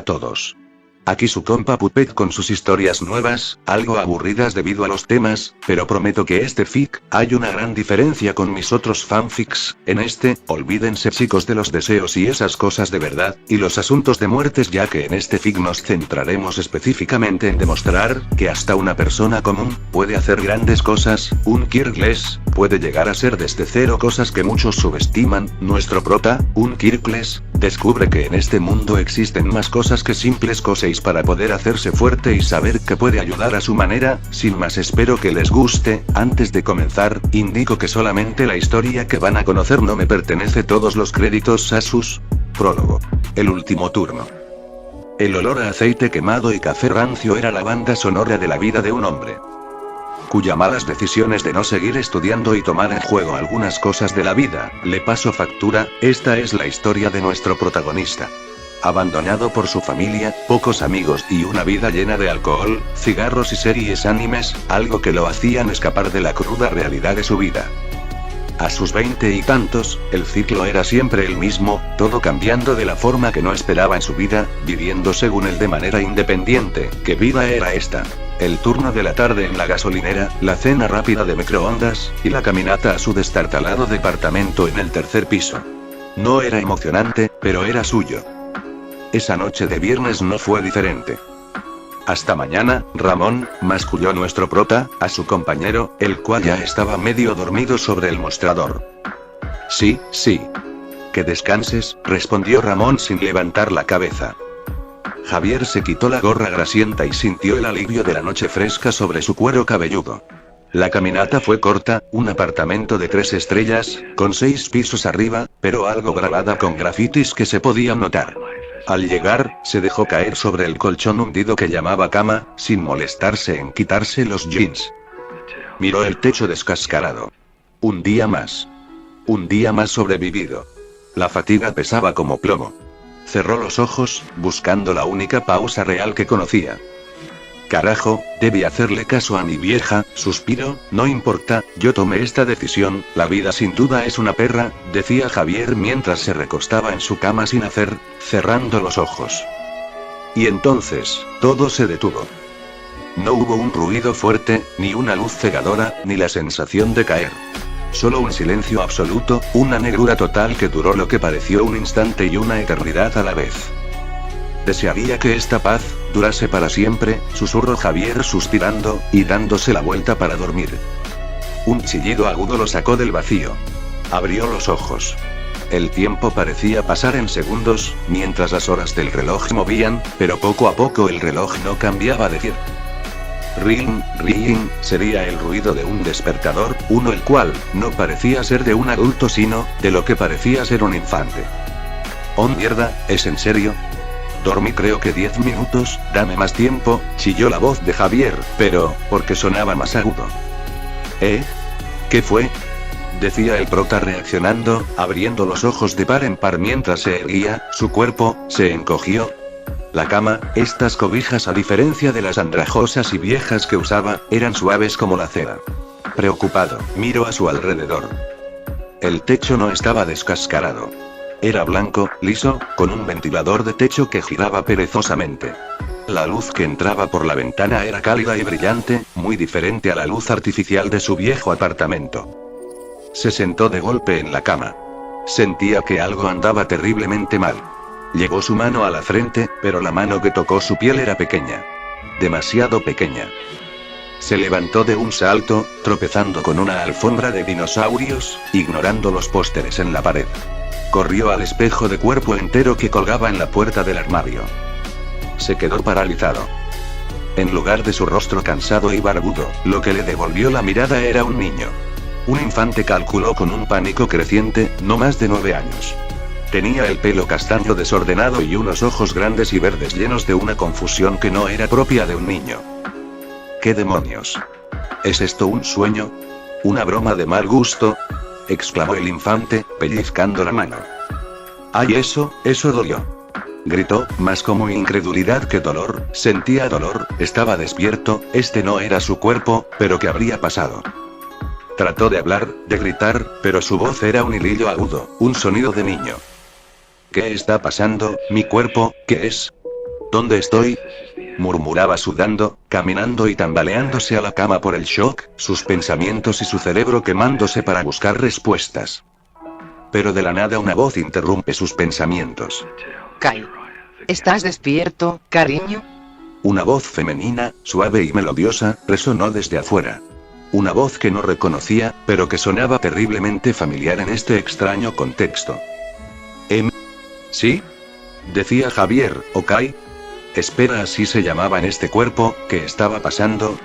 todos. Aquí su compa Puppet con sus historias nuevas, algo aburridas debido a los temas, pero prometo que este fic, hay una gran diferencia con mis otros fanfics. En este, olvídense chicos de los deseos y esas cosas de verdad, y los asuntos de muertes, ya que en este fic nos centraremos específicamente en demostrar que hasta una persona común puede hacer grandes cosas. Un Kirkles puede llegar a ser desde cero cosas que muchos subestiman. Nuestro prota, un Kirkles, descubre que en este mundo existen más cosas que simples cosas para poder hacerse fuerte y saber que puede ayudar a su manera. Sin más, espero que les guste. Antes de comenzar, indico que solamente la historia que van a conocer no me pertenece. Todos los créditos a sus. Prólogo. El último turno. El olor a aceite quemado y café rancio era la banda sonora de la vida de un hombre cuya malas decisiones de no seguir estudiando y tomar en juego algunas cosas de la vida, le pasó factura. Esta es la historia de nuestro protagonista. Abandonado por su familia, pocos amigos y una vida llena de alcohol, cigarros y series animes, algo que lo hacían escapar de la cruda realidad de su vida. A sus 20 y tantos, el ciclo era siempre el mismo, todo cambiando de la forma que no esperaba en su vida, viviendo según él de manera independiente. ¿Qué vida era esta? El turno de la tarde en la gasolinera, la cena rápida de microondas, y la caminata a su destartalado departamento en el tercer piso. No era emocionante, pero era suyo. Esa noche de viernes no fue diferente. Hasta mañana, Ramón, masculló nuestro prota, a su compañero, el cual ya estaba medio dormido sobre el mostrador. Sí, sí. Que descanses, respondió Ramón sin levantar la cabeza. Javier se quitó la gorra grasienta y sintió el alivio de la noche fresca sobre su cuero cabelludo. La caminata fue corta, un apartamento de 3 estrellas, con 6 pisos arriba, pero algo grabada con grafitis que se podían notar. Al llegar, se dejó caer sobre el colchón hundido que llamaba cama, sin molestarse en quitarse los jeans. Miró el techo descascarado. Un día más. Un día más sobrevivido. La fatiga pesaba como plomo. Cerró los ojos, buscando la única pausa real que conocía. Carajo, debí hacerle caso a mi vieja, suspiró. No importa, yo tomé esta decisión, la vida sin duda es una perra, decía Javier mientras se recostaba en su cama sin hacer, cerrando los ojos. Y entonces, todo se detuvo. No hubo un ruido fuerte, ni una luz cegadora, ni la sensación de caer. Solo un silencio absoluto, una negrura total que duró lo que pareció un instante y una eternidad a la vez. Desearía que esta paz durase para siempre, susurró Javier suspirando, y dándose la vuelta para dormir. Un chillido agudo lo sacó del vacío. Abrió los ojos. El tiempo parecía pasar en segundos, mientras las horas del reloj se movían, pero poco a poco el reloj no cambiaba de pie. Ring, ring, sería el ruido de un despertador, uno el cual no parecía ser de un adulto sino, de lo que parecía ser un infante. Oh mierda, ¿es en serio? Dormí creo que 10 minutos, dame más tiempo, chilló la voz de Javier, pero, porque sonaba más agudo. ¿Qué fue? Decía el prota reaccionando, abriendo los ojos de par en par mientras se erguía, su cuerpo se encogió. La cama, estas cobijas a diferencia de las andrajosas y viejas que usaba, eran suaves como la cera. Preocupado, miró a su alrededor. El techo no estaba descascarado. Era blanco, liso, con un ventilador de techo que giraba perezosamente. La luz que entraba por la ventana era cálida y brillante, muy diferente a la luz artificial de su viejo apartamento. Se sentó de golpe en la cama. Sentía que algo andaba terriblemente mal. Llevó su mano a la frente, pero la mano que tocó su piel era pequeña. Demasiado pequeña. Se levantó de un salto, tropezando con una alfombra de dinosaurios, ignorando los pósteres en la pared. Corrió al espejo de cuerpo entero que colgaba en la puerta del armario. Se quedó paralizado. En lugar de su rostro cansado y barbudo, lo que le devolvió la mirada era un niño. Un infante, calculó con un pánico creciente, no más de 9 años. Tenía el pelo castaño desordenado y unos ojos grandes y verdes llenos de una confusión que no era propia de un niño. ¿Qué demonios? ¿Es esto un sueño? ¿Una broma de mal gusto? Exclamó el infante, pellizcando la mano. ¡Ay, eso dolió! Gritó, más como incredulidad que dolor. Sentía dolor, estaba despierto, este no era su cuerpo, pero ¿qué habría pasado? Trató de hablar, de gritar, pero su voz era un hilillo agudo, un sonido de niño. ¿Qué está pasando, mi cuerpo, qué es? ¿Dónde estoy?, murmuraba sudando, caminando y tambaleándose a la cama por el shock, sus pensamientos y su cerebro quemándose para buscar respuestas. Pero de la nada una voz interrumpe sus pensamientos. Kai. ¿Estás despierto, cariño? Una voz femenina, suave y melodiosa, resonó desde afuera. Una voz que no reconocía, pero que sonaba terriblemente familiar en este extraño contexto. ¿Sí?, decía Javier, o Kai. Espera, así se llamaba en este cuerpo. ¿Qué estaba pasando?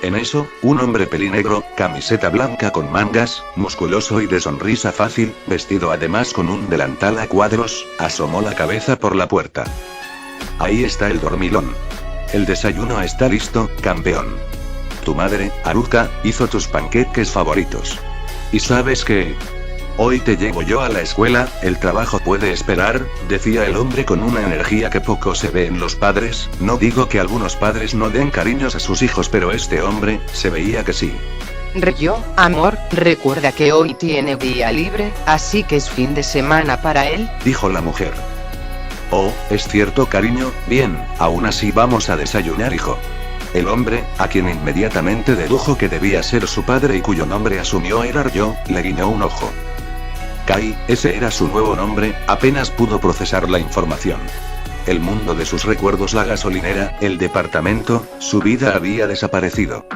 En eso, un hombre pelinegro, camiseta blanca con mangas, musculoso y de sonrisa fácil, vestido además con un delantal a cuadros, asomó la cabeza por la puerta. Ahí está el dormilón. El desayuno está listo, campeón. Tu madre, Haruka, hizo tus panqueques favoritos. ¿Y sabes qué? Hoy te llevo yo a la escuela, el trabajo puede esperar, decía el hombre con una energía que poco se ve en los padres. No digo que algunos padres no den cariños a sus hijos, pero este hombre, se veía que sí. Ryo, amor, recuerda que hoy tiene día libre, así que es fin de semana para él, dijo la mujer. Oh, es cierto, cariño. Bien, aún así vamos a desayunar, hijo. El hombre, a quien inmediatamente dedujo que debía ser su padre y cuyo nombre asumió era Ryo, le guiñó un ojo. Kai, ese era su nuevo nombre, apenas pudo procesar la información. El mundo de sus recuerdos, la gasolinera, el departamento, su vida había desaparecido.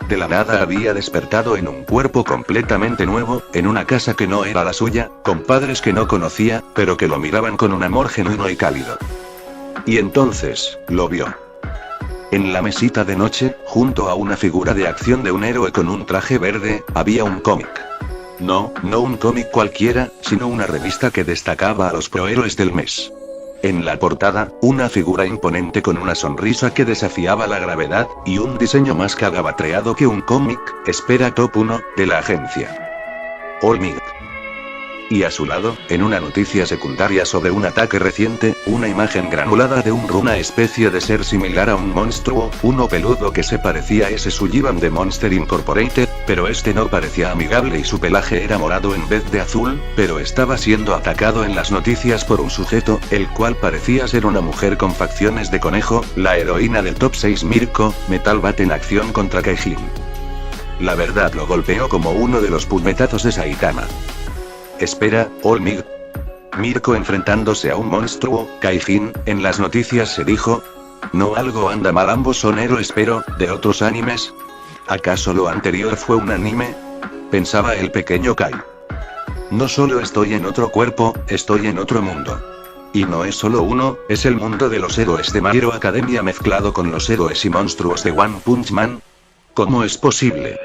De la nada había despertado en un cuerpo completamente nuevo, en una casa que no era la suya, con padres que no conocía, pero que lo miraban con un amor genuino y cálido. Y entonces, lo vio. En la mesita de noche, junto a una figura de acción de un héroe con un traje verde, había un cómic. No un cómic cualquiera, sino una revista que destacaba a los prohéroes del mes. En la portada, una figura imponente con una sonrisa que desafiaba la gravedad, y un diseño más cagabatreado que un cómic, espera top 1, de la agencia All Might. Y a su lado, en una noticia secundaria sobre un ataque reciente, una imagen granulada de una especie de ser similar a un monstruo, uno peludo que se parecía a ese Sullivan de Monster Incorporated, pero este no parecía amigable y su pelaje era morado en vez de azul, pero estaba siendo atacado en las noticias por un sujeto, el cual parecía ser una mujer con facciones de conejo, la heroína del top 6 Mirko, Metal Bat en acción contra Kaijin. La verdad lo golpeó como uno de los puñetazos de Saitama. Espera, All Might. Mirko enfrentándose a un monstruo, Kaijin, en las noticias se dijo. No, algo anda mal, ambos son héroes pero, ¿de otros animes? ¿Acaso lo anterior fue un anime? Pensaba el pequeño Kai. No solo estoy en otro cuerpo, estoy en otro mundo. Y no es solo uno, es el mundo de los héroes de My Hero Academia mezclado con los héroes y monstruos de One Punch Man. ¿Cómo es posible?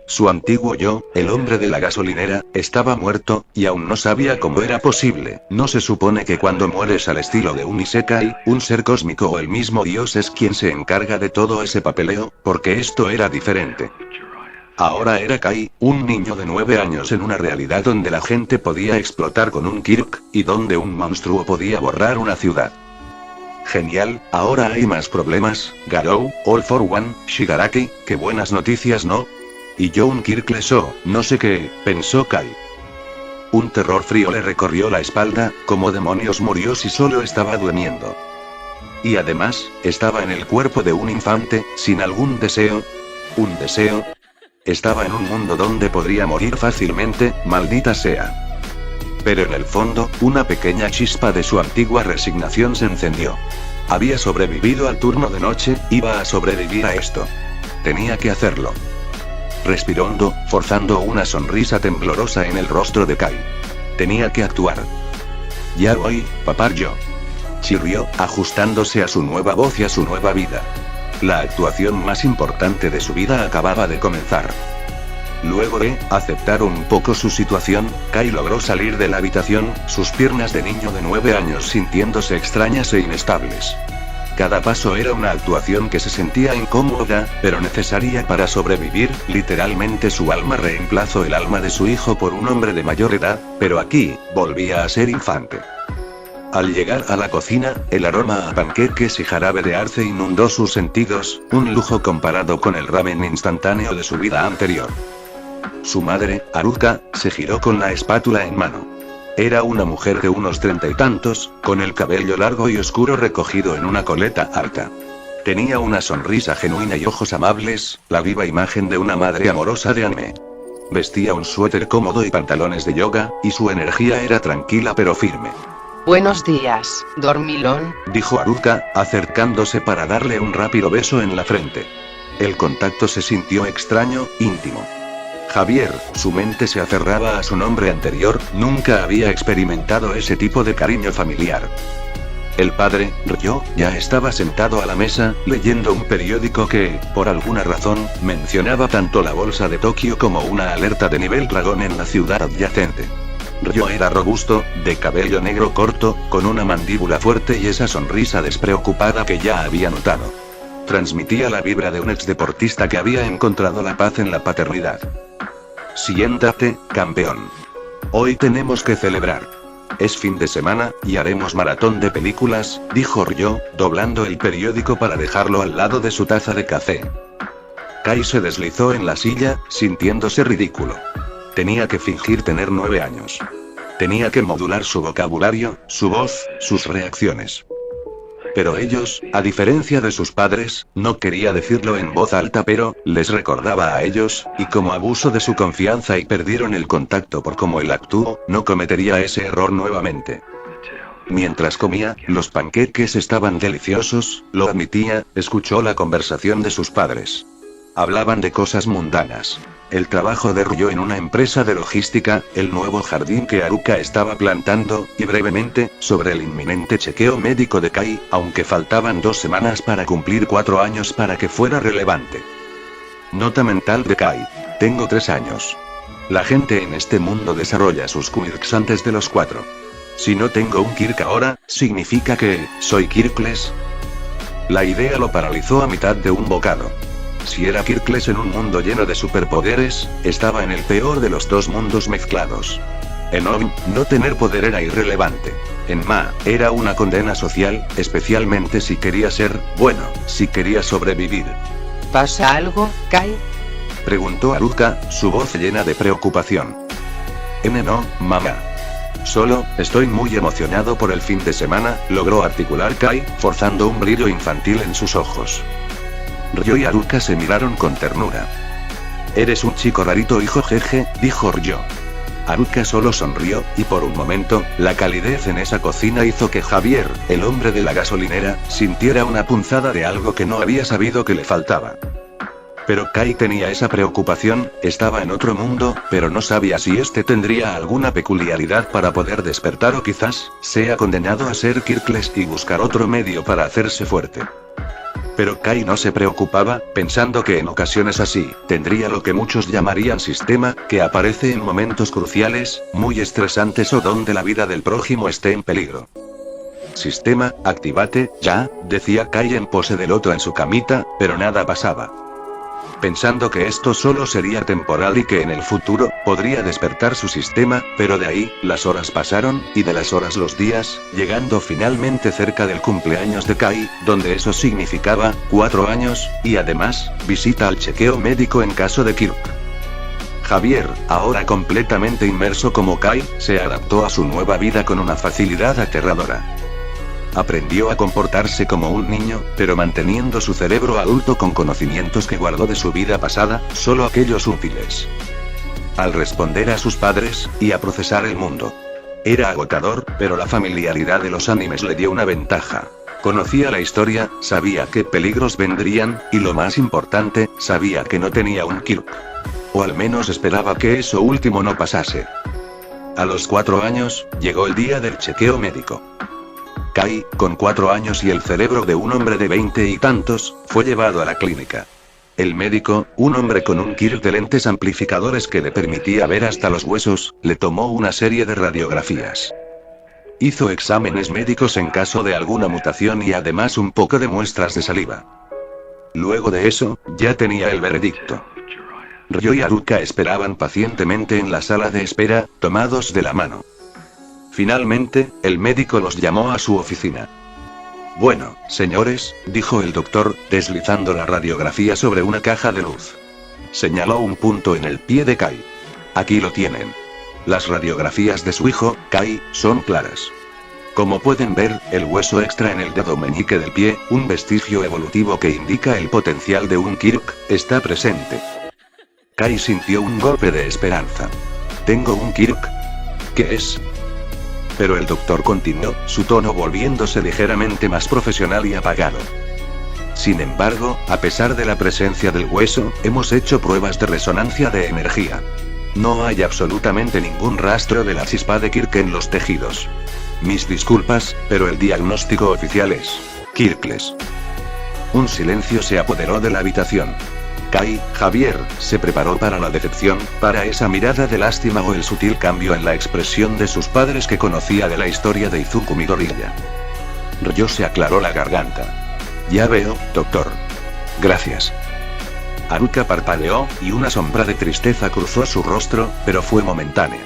Su antiguo yo, el hombre de la gasolinera, estaba muerto, y aún no sabía cómo era posible. ¿No se supone que cuando mueres al estilo de un Isekai, un ser cósmico o el mismo Dios es quien se encarga de todo ese papeleo? Porque esto era diferente. Ahora era Kai, un niño de 9 años en una realidad donde la gente podía explotar con un Kirk, y donde un monstruo podía borrar una ciudad. Genial, ahora hay más problemas, Garou, All for One, Shigaraki, qué buenas noticias, ¿no? Y yo un Kirk Lesho, no sé qué, pensó Kai. Un terror frío le recorrió la espalda, ¿cómo demonios murió si solo estaba durmiendo? Y además, estaba en el cuerpo de un infante, sin algún deseo. ¿Un deseo? Estaba en un mundo donde podría morir fácilmente, maldita sea. Pero en el fondo, una pequeña chispa de su antigua resignación se encendió. Había sobrevivido al turno de noche, iba a sobrevivir a esto. Tenía que hacerlo. Respiró hondo, forzando una sonrisa temblorosa en el rostro de Kai. Tenía que actuar. Ya voy, papá yo. Chirrió, ajustándose a su nueva voz y a su nueva vida. La actuación más importante de su vida acababa de comenzar. Luego de aceptar un poco su situación, Kai logró salir de la habitación, sus piernas de niño de 9 años sintiéndose extrañas e inestables. Cada paso era una actuación que se sentía incómoda, pero necesaria para sobrevivir. Literalmente su alma reemplazó el alma de su hijo por un hombre de mayor edad, pero aquí, volvía a ser infante. Al llegar a la cocina, el aroma a panqueques y jarabe de arce inundó sus sentidos, un lujo comparado con el ramen instantáneo de su vida anterior. Su madre, Haruka, se giró con la espátula en mano. Era una mujer de unos 30 y tantos, con el cabello largo y oscuro recogido en una coleta alta. Tenía una sonrisa genuina y ojos amables, la viva imagen de una madre amorosa de anime. Vestía un suéter cómodo y pantalones de yoga, y su energía era tranquila pero firme. Buenos días, dormilón, Dijo Haruka, acercándose para darle un rápido beso en la frente. El contacto se sintió extraño, íntimo. Javier, su mente se aferraba a su nombre anterior, nunca había experimentado ese tipo de cariño familiar. El padre, Ryo, ya estaba sentado a la mesa, leyendo un periódico que, por alguna razón, mencionaba tanto la bolsa de Tokio como una alerta de nivel dragón en la ciudad adyacente. Ryo era robusto, de cabello negro corto, con una mandíbula fuerte y esa sonrisa despreocupada que ya había notado. Transmitía la vibra de un exdeportista que había encontrado la paz en la paternidad. Siéntate, campeón. Hoy tenemos que celebrar. Es fin de semana, y haremos maratón de películas, dijo Ryo, doblando el periódico para dejarlo al lado de su taza de café. Kai se deslizó en la silla, sintiéndose ridículo. Tenía que fingir tener 9 años. Tenía que modular su vocabulario, su voz, sus reacciones. Pero ellos, a diferencia de sus padres, no quería decirlo en voz alta pero, les recordaba a ellos, y como abuso de su confianza y perdieron el contacto por cómo él actuó, no cometería ese error nuevamente. Mientras comía, los panqueques estaban deliciosos, lo admitía, escuchó la conversación de sus padres. Hablaban de cosas mundanas. El trabajo de Ryo en una empresa de logística, el nuevo jardín que Haruka estaba plantando, y brevemente, sobre el inminente chequeo médico de Kai, aunque faltaban 2 semanas para cumplir 4 años para que fuera relevante. Nota mental de Kai. Tengo 3 años. La gente en este mundo desarrolla sus quirks antes de los 4. Si no tengo un quirk ahora, ¿significa que soy quirkless? La idea lo paralizó a mitad de un bocado. Si era quirkless en un mundo lleno de superpoderes, estaba en el peor de los 2 mundos mezclados. En Om, no tener poder era irrelevante. En Ma, era una condena social, especialmente si quería ser, bueno, si quería sobrevivir. ¿pasa algo, Kai? Preguntó Haruka, su voz llena de preocupación. No, mamá. Solo, estoy muy emocionado por el fin de semana, logró articular Kai, forzando un brillo infantil en sus ojos. Ryo y Haruka se miraron con ternura. Eres un chico rarito, hijo, jeje, dijo Ryo. Haruka solo sonrió, y por un momento, la calidez en esa cocina hizo que Javier, el hombre de la gasolinera, sintiera una punzada de algo que no había sabido que le faltaba. Pero Kai tenía esa preocupación, estaba en otro mundo, pero no sabía si este tendría alguna peculiaridad para poder despertar o quizás, sea condenado a ser quirkless y buscar otro medio para hacerse fuerte. Pero Kai no se preocupaba, pensando que en ocasiones así, tendría lo que muchos llamarían sistema, que aparece en momentos cruciales, muy estresantes o donde la vida del prójimo esté en peligro. Sistema, actívate, ya, decía Kai en pose de loto en su camita, pero nada pasaba. Pensando que esto solo sería temporal y que en el futuro, podría despertar su sistema, pero de ahí, las horas pasaron, y de las horas los días, llegando finalmente cerca del cumpleaños de Kai, donde eso significaba, 4 años, y además, visita al chequeo médico en caso de Kirk. Javier, ahora completamente inmerso como Kai, se adaptó a su nueva vida con una facilidad aterradora. Aprendió a comportarse como un niño, pero manteniendo su cerebro adulto con conocimientos que guardó de su vida pasada, solo aquellos útiles. Al responder a sus padres, y a procesar el mundo. Era agotador, pero la familiaridad de los animes le dio una ventaja. Conocía la historia, sabía qué peligros vendrían, y lo más importante, sabía que no tenía un Kirk. O al menos esperaba que eso último no pasase. A los 4 años, llegó el día del chequeo médico. Kai, con 4 años y el cerebro de un hombre de 20 y tantos, fue llevado a la clínica. El médico, un hombre con un kit de lentes amplificadores que le permitía ver hasta los huesos, le tomó una serie de radiografías. Hizo exámenes médicos en caso de alguna mutación y además un poco de muestras de saliva. Luego de eso, ya tenía el veredicto. Ryo y Haruka esperaban pacientemente en la sala de espera, tomados de la mano. Finalmente, el médico los llamó a su oficina. Bueno, señores, dijo el doctor, deslizando la radiografía sobre una caja de luz. Señaló un punto en el pie de Kai. Aquí lo tienen. Las radiografías de su hijo, Kai, son claras. Como pueden ver, el hueso extra en el dedo meñique del pie, un vestigio evolutivo que indica el potencial de un Kirk, está presente. Kai sintió un golpe de esperanza. ¿Tengo un Kirk? ¿Qué es? Pero el doctor continuó, su tono volviéndose ligeramente más profesional y apagado. Sin embargo, a pesar de la presencia del hueso, hemos hecho pruebas de resonancia de energía. No hay absolutamente ningún rastro de la chispa de Kirk en los tejidos. Mis disculpas, pero el diagnóstico oficial es Kirkless. Un silencio se apoderó de la habitación. Kai, Javier, se preparó para la decepción, para esa mirada de lástima o el sutil cambio en la expresión de sus padres que conocía de la historia de Izuku Midoriya. Ryo se aclaró la garganta. Ya veo, doctor. Gracias. Haruka parpadeó, y una sombra de tristeza cruzó su rostro, pero fue momentánea.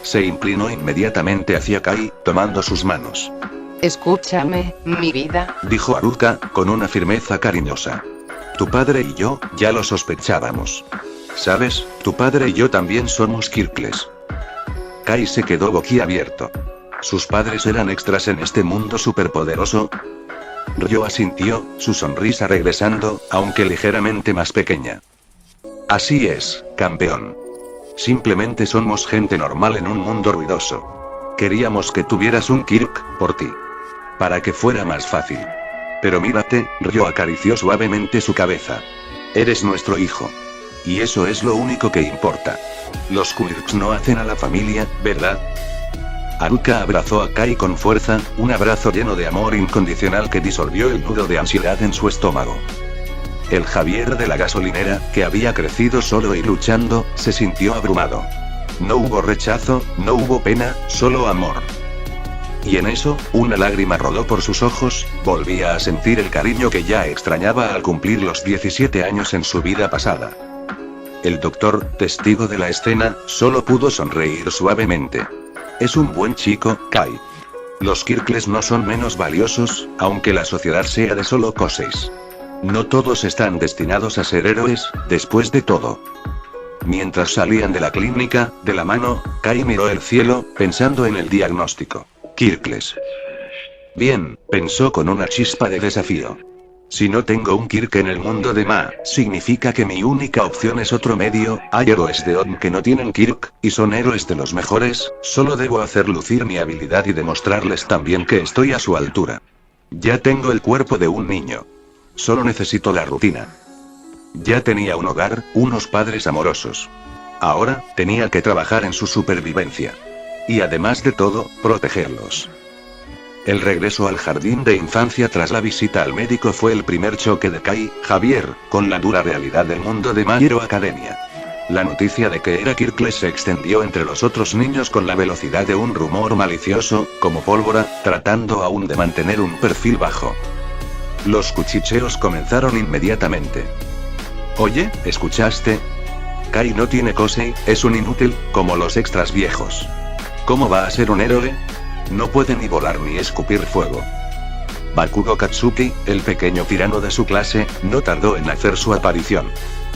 Se inclinó inmediatamente hacia Kai, tomando sus manos. Escúchame, mi vida, Dijo Haruka, con una firmeza cariñosa. Tu padre y yo, ya lo sospechábamos. ¿Sabes? Tu padre y yo también somos Kirkless. Kai se quedó boquiabierto. ¿Sus padres eran extras en este mundo superpoderoso? Ryo asintió, su sonrisa regresando, aunque ligeramente más pequeña. Así es, campeón. Simplemente somos gente normal en un mundo ruidoso. Queríamos que tuvieras un Kirk, por ti. Para que fuera más fácil. Pero mírate, Ryo acarició suavemente su cabeza. Eres nuestro hijo. Y eso es lo único que importa. Los Kirks no hacen a la familia, ¿verdad? Haruka abrazó a Kai con fuerza, un abrazo lleno de amor incondicional que disolvió el nudo de ansiedad en su estómago. El Javier de la gasolinera, que había crecido solo y luchando, se sintió abrumado. No hubo rechazo, no hubo pena, solo amor. Y en eso, una lágrima rodó por sus ojos, volvía a sentir el cariño que ya extrañaba al cumplir los 17 años en su vida pasada. El doctor, testigo de la escena, solo pudo sonreír suavemente. Es un buen chico, Kai. Los Kirkless no son menos valiosos, aunque la sociedad sea de solo Koseis. No todos están destinados a ser héroes, después de todo. Mientras salían de la clínica, de la mano, Kai miró el cielo, pensando en el diagnóstico. Kirkless. Bien, pensó con una chispa de desafío. Si no tengo un Kirk en el mundo de Ma, significa que mi única opción es otro medio. Hay héroes de Odin que no tienen Kirk, y son héroes de los mejores, solo debo hacer lucir mi habilidad y demostrarles también que estoy a su altura. Ya tengo el cuerpo de un niño. Solo necesito la rutina. Ya tenía un hogar, unos padres amorosos. Ahora, tenía que trabajar en su supervivencia. Y además de todo, protegerlos. El regreso al jardín de infancia tras la visita al médico fue el primer choque de Kai, Javier, con la dura realidad del mundo de My Hero Academia. La noticia de que era Kirkless se extendió entre los otros niños con la velocidad de un rumor malicioso, como pólvora, tratando aún de mantener un perfil bajo. Los cuchicheos comenzaron inmediatamente. Oye, ¿escuchaste? Kai no tiene Kosei, es un inútil, como los extras viejos. ¿Cómo va a ser un héroe? No puede ni volar ni escupir fuego. Bakugo Katsuki, el pequeño tirano de su clase, no tardó en hacer su aparición.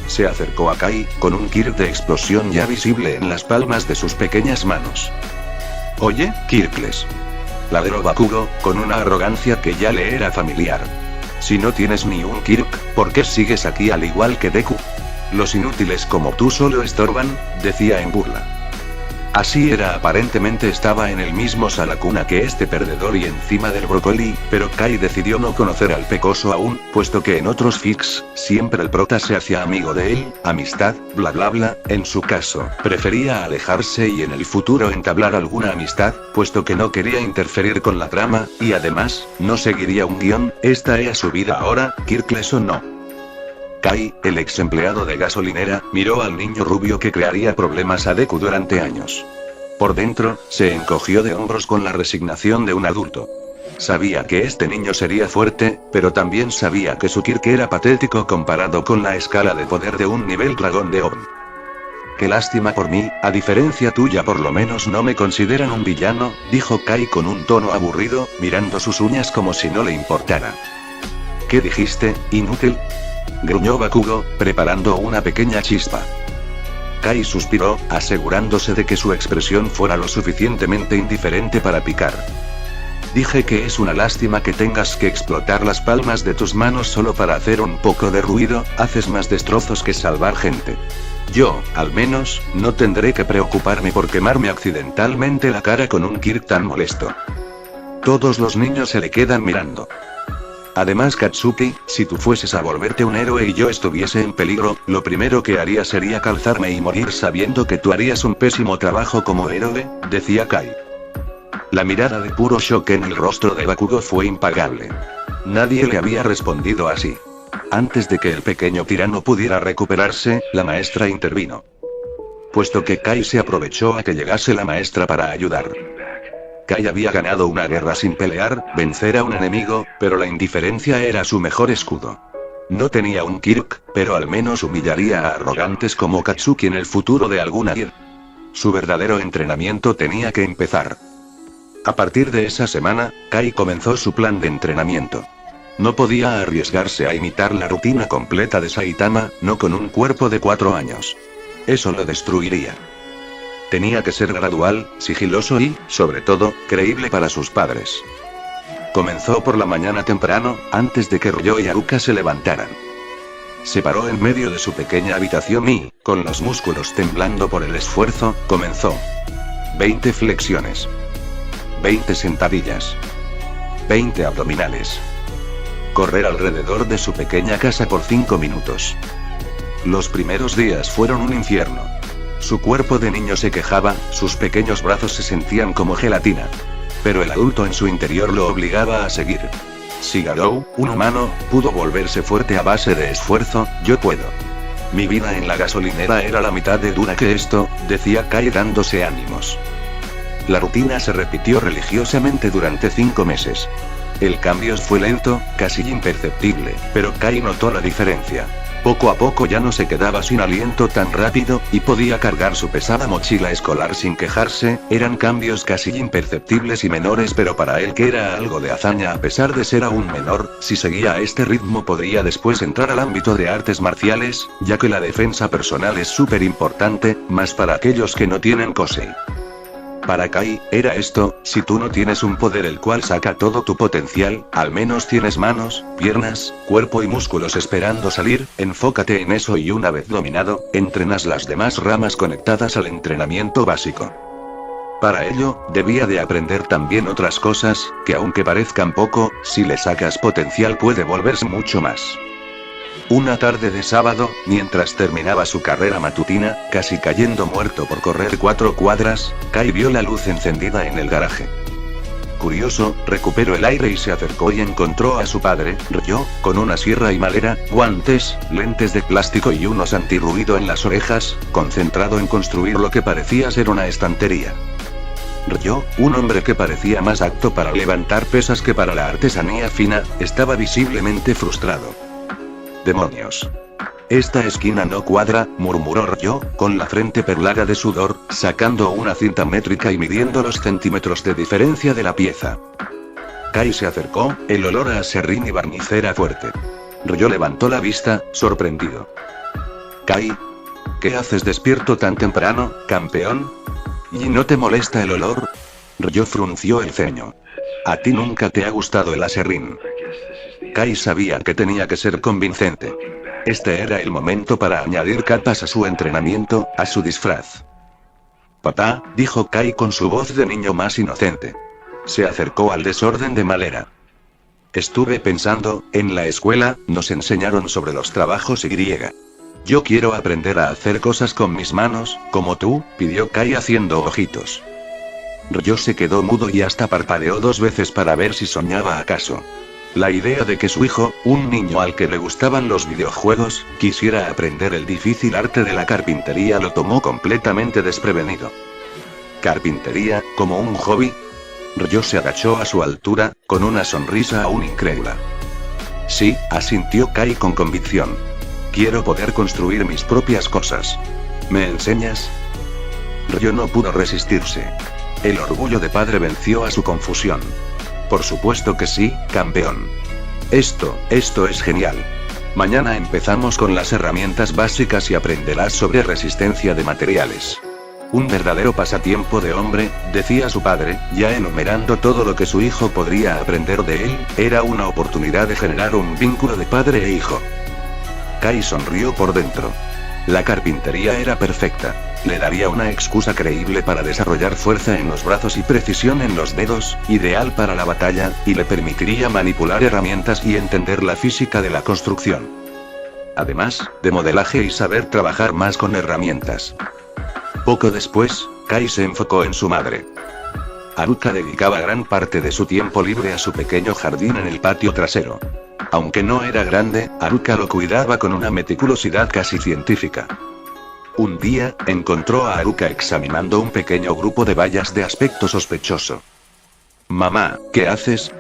Se acercó a Kai, con un Kirk de explosión ya visible en las palmas de sus pequeñas manos. Oye, Kirkless. Ladró Bakugo, con una arrogancia que ya le era familiar. Si no tienes ni un Kirk, ¿por qué sigues aquí al igual que Deku? Los inútiles como tú solo estorban, decía en burla. Así era, aparentemente estaba en el mismo salacuna que este perdedor y encima del brócoli, pero Kai decidió no conocer al pecoso aún, puesto que en otros fics, siempre el prota se hacía amigo de él, amistad, bla bla bla, en su caso, prefería alejarse y en el futuro entablar alguna amistad, puesto que no quería interferir con la trama, y además, no seguiría un guión, esta era su vida ahora, Kirkless o no. Kai, el ex empleado de gasolinera, miró al niño rubio que crearía problemas a Deku durante años. Por dentro, se encogió de hombros con la resignación de un adulto. Sabía que este niño sería fuerte, pero también sabía que su Kirk era patético comparado con la escala de poder de un nivel dragón de Odin. Qué lástima por mí, a diferencia tuya por lo menos no me consideran un villano, dijo Kai con un tono aburrido, mirando sus uñas como si no le importara. ¿Qué dijiste, inútil? Gruñó Bakugo, preparando una pequeña chispa. Kai suspiró, asegurándose de que su expresión fuera lo suficientemente indiferente para picar. Dije que es una lástima que tengas que explotar las palmas de tus manos solo para hacer un poco de ruido, haces más destrozos que salvar gente. Yo, al menos, no tendré que preocuparme por quemarme accidentalmente la cara con un Kirk tan molesto. Todos los niños se le quedan mirando. Además, Katsuki, si tú fueses a volverte un héroe y yo estuviese en peligro, lo primero que haría sería calzarme y morir sabiendo que tú harías un pésimo trabajo como héroe, decía Kai. La mirada de puro shock en el rostro de Bakugo fue impagable. Nadie le había respondido así. Antes de que el pequeño tirano pudiera recuperarse, la maestra intervino. Puesto que Kai se aprovechó a que llegase la maestra para ayudar. Kai había ganado una guerra sin pelear, vencer a un enemigo, pero la indiferencia era su mejor escudo. No tenía un Kirk, pero al menos humillaría a arrogantes como Katsuki en el futuro de alguna ir. Su verdadero entrenamiento tenía que empezar. A partir de esa semana, Kai comenzó su plan de entrenamiento. No podía arriesgarse a imitar la rutina completa de Saitama, no con un cuerpo de 4 años. Eso lo destruiría. Tenía que ser gradual, sigiloso y, sobre todo, creíble para sus padres. Comenzó por la mañana temprano, antes de que Ryo y Aruka se levantaran. Se paró en medio de su pequeña habitación y, con los músculos temblando por el esfuerzo, comenzó. 20 flexiones. 20 sentadillas. 20 abdominales. Correr alrededor de su pequeña casa por 5 minutos. Los primeros días fueron un infierno. Su cuerpo de niño se quejaba, sus pequeños brazos se sentían como gelatina. Pero el adulto en su interior lo obligaba a seguir. Si Garou, un humano, pudo volverse fuerte a base de esfuerzo, yo puedo. Mi vida en la gasolinera era la mitad de dura que esto, decía Kai dándose ánimos. La rutina se repitió religiosamente durante 5 meses. El cambio fue lento, casi imperceptible, pero Kai notó la diferencia. Poco a poco ya no se quedaba sin aliento tan rápido, y podía cargar su pesada mochila escolar sin quejarse. Eran cambios casi imperceptibles y menores, pero para él que era algo de hazaña a pesar de ser aún menor, si seguía a este ritmo podría después entrar al ámbito de artes marciales, ya que la defensa personal es súper importante, más para aquellos que no tienen Kosei. Para Kai, era esto: si tú no tienes un poder el cual saca todo tu potencial, al menos tienes manos, piernas, cuerpo y músculos esperando salir, enfócate en eso y una vez dominado, entrenas las demás ramas conectadas al entrenamiento básico. Para ello, debía de aprender también otras cosas, que aunque parezcan poco, si le sacas potencial puede volverse mucho más. Una tarde de sábado, mientras terminaba su carrera matutina, casi cayendo muerto por correr 4 cuadras, Kai vio la luz encendida en el garaje. Curioso, recuperó el aire y se acercó y encontró a su padre, Ryo, con una sierra y madera, guantes, lentes de plástico y unos antirruido en las orejas, concentrado en construir lo que parecía ser una estantería. Ryo, un hombre que parecía más apto para levantar pesas que para la artesanía fina, estaba visiblemente frustrado. ¡Demonios! Esta esquina no cuadra, murmuró Ryo, con la frente perlada de sudor, sacando una cinta métrica y midiendo los centímetros de diferencia de la pieza. Kai se acercó, el olor a aserrín y barniz era fuerte. Ryo levantó la vista, sorprendido. Kai, ¿qué haces despierto tan temprano, campeón? ¿Y no te molesta el olor? Ryo frunció el ceño. A ti nunca te ha gustado el aserrín. Kai sabía que tenía que ser convincente. Este era el momento para añadir capas a su entrenamiento, a su disfraz. Papá, dijo Kai con su voz de niño más inocente. Se acercó al desorden de madera. Estuve pensando, en la escuela, nos enseñaron sobre los trabajos Y. Yo quiero aprender a hacer cosas con mis manos, como tú, pidió Kai haciendo ojitos. Ryo se quedó mudo y hasta parpadeó 2 veces para ver si soñaba acaso. La idea de que su hijo, un niño al que le gustaban los videojuegos, quisiera aprender el difícil arte de la carpintería lo tomó completamente desprevenido. ¿Carpintería, como un hobby? Ryo se agachó a su altura, con una sonrisa aún incrédula. Sí, asintió Kai con convicción. Quiero poder construir mis propias cosas. ¿Me enseñas? Ryo no pudo resistirse. El orgullo de padre venció a su confusión. Por supuesto que sí, campeón. Esto es genial. Mañana empezamos con las herramientas básicas y aprenderás sobre resistencia de materiales. Un verdadero pasatiempo de hombre, decía su padre, ya enumerando todo lo que su hijo podría aprender de él, era una oportunidad de generar un vínculo de padre e hijo. Kai sonrió por dentro. La carpintería era perfecta. Le daría una excusa creíble para desarrollar fuerza en los brazos y precisión en los dedos, ideal para la batalla, y le permitiría manipular herramientas y entender la física de la construcción. Además, de modelaje y saber trabajar más con herramientas. Poco después, Kai se enfocó en su madre. Haruka dedicaba gran parte de su tiempo libre a su pequeño jardín en el patio trasero. Aunque no era grande, Haruka lo cuidaba con una meticulosidad casi científica. Un día, encontró a Haruka examinando un pequeño grupo de bayas de aspecto sospechoso. «Mamá, ¿qué haces?»,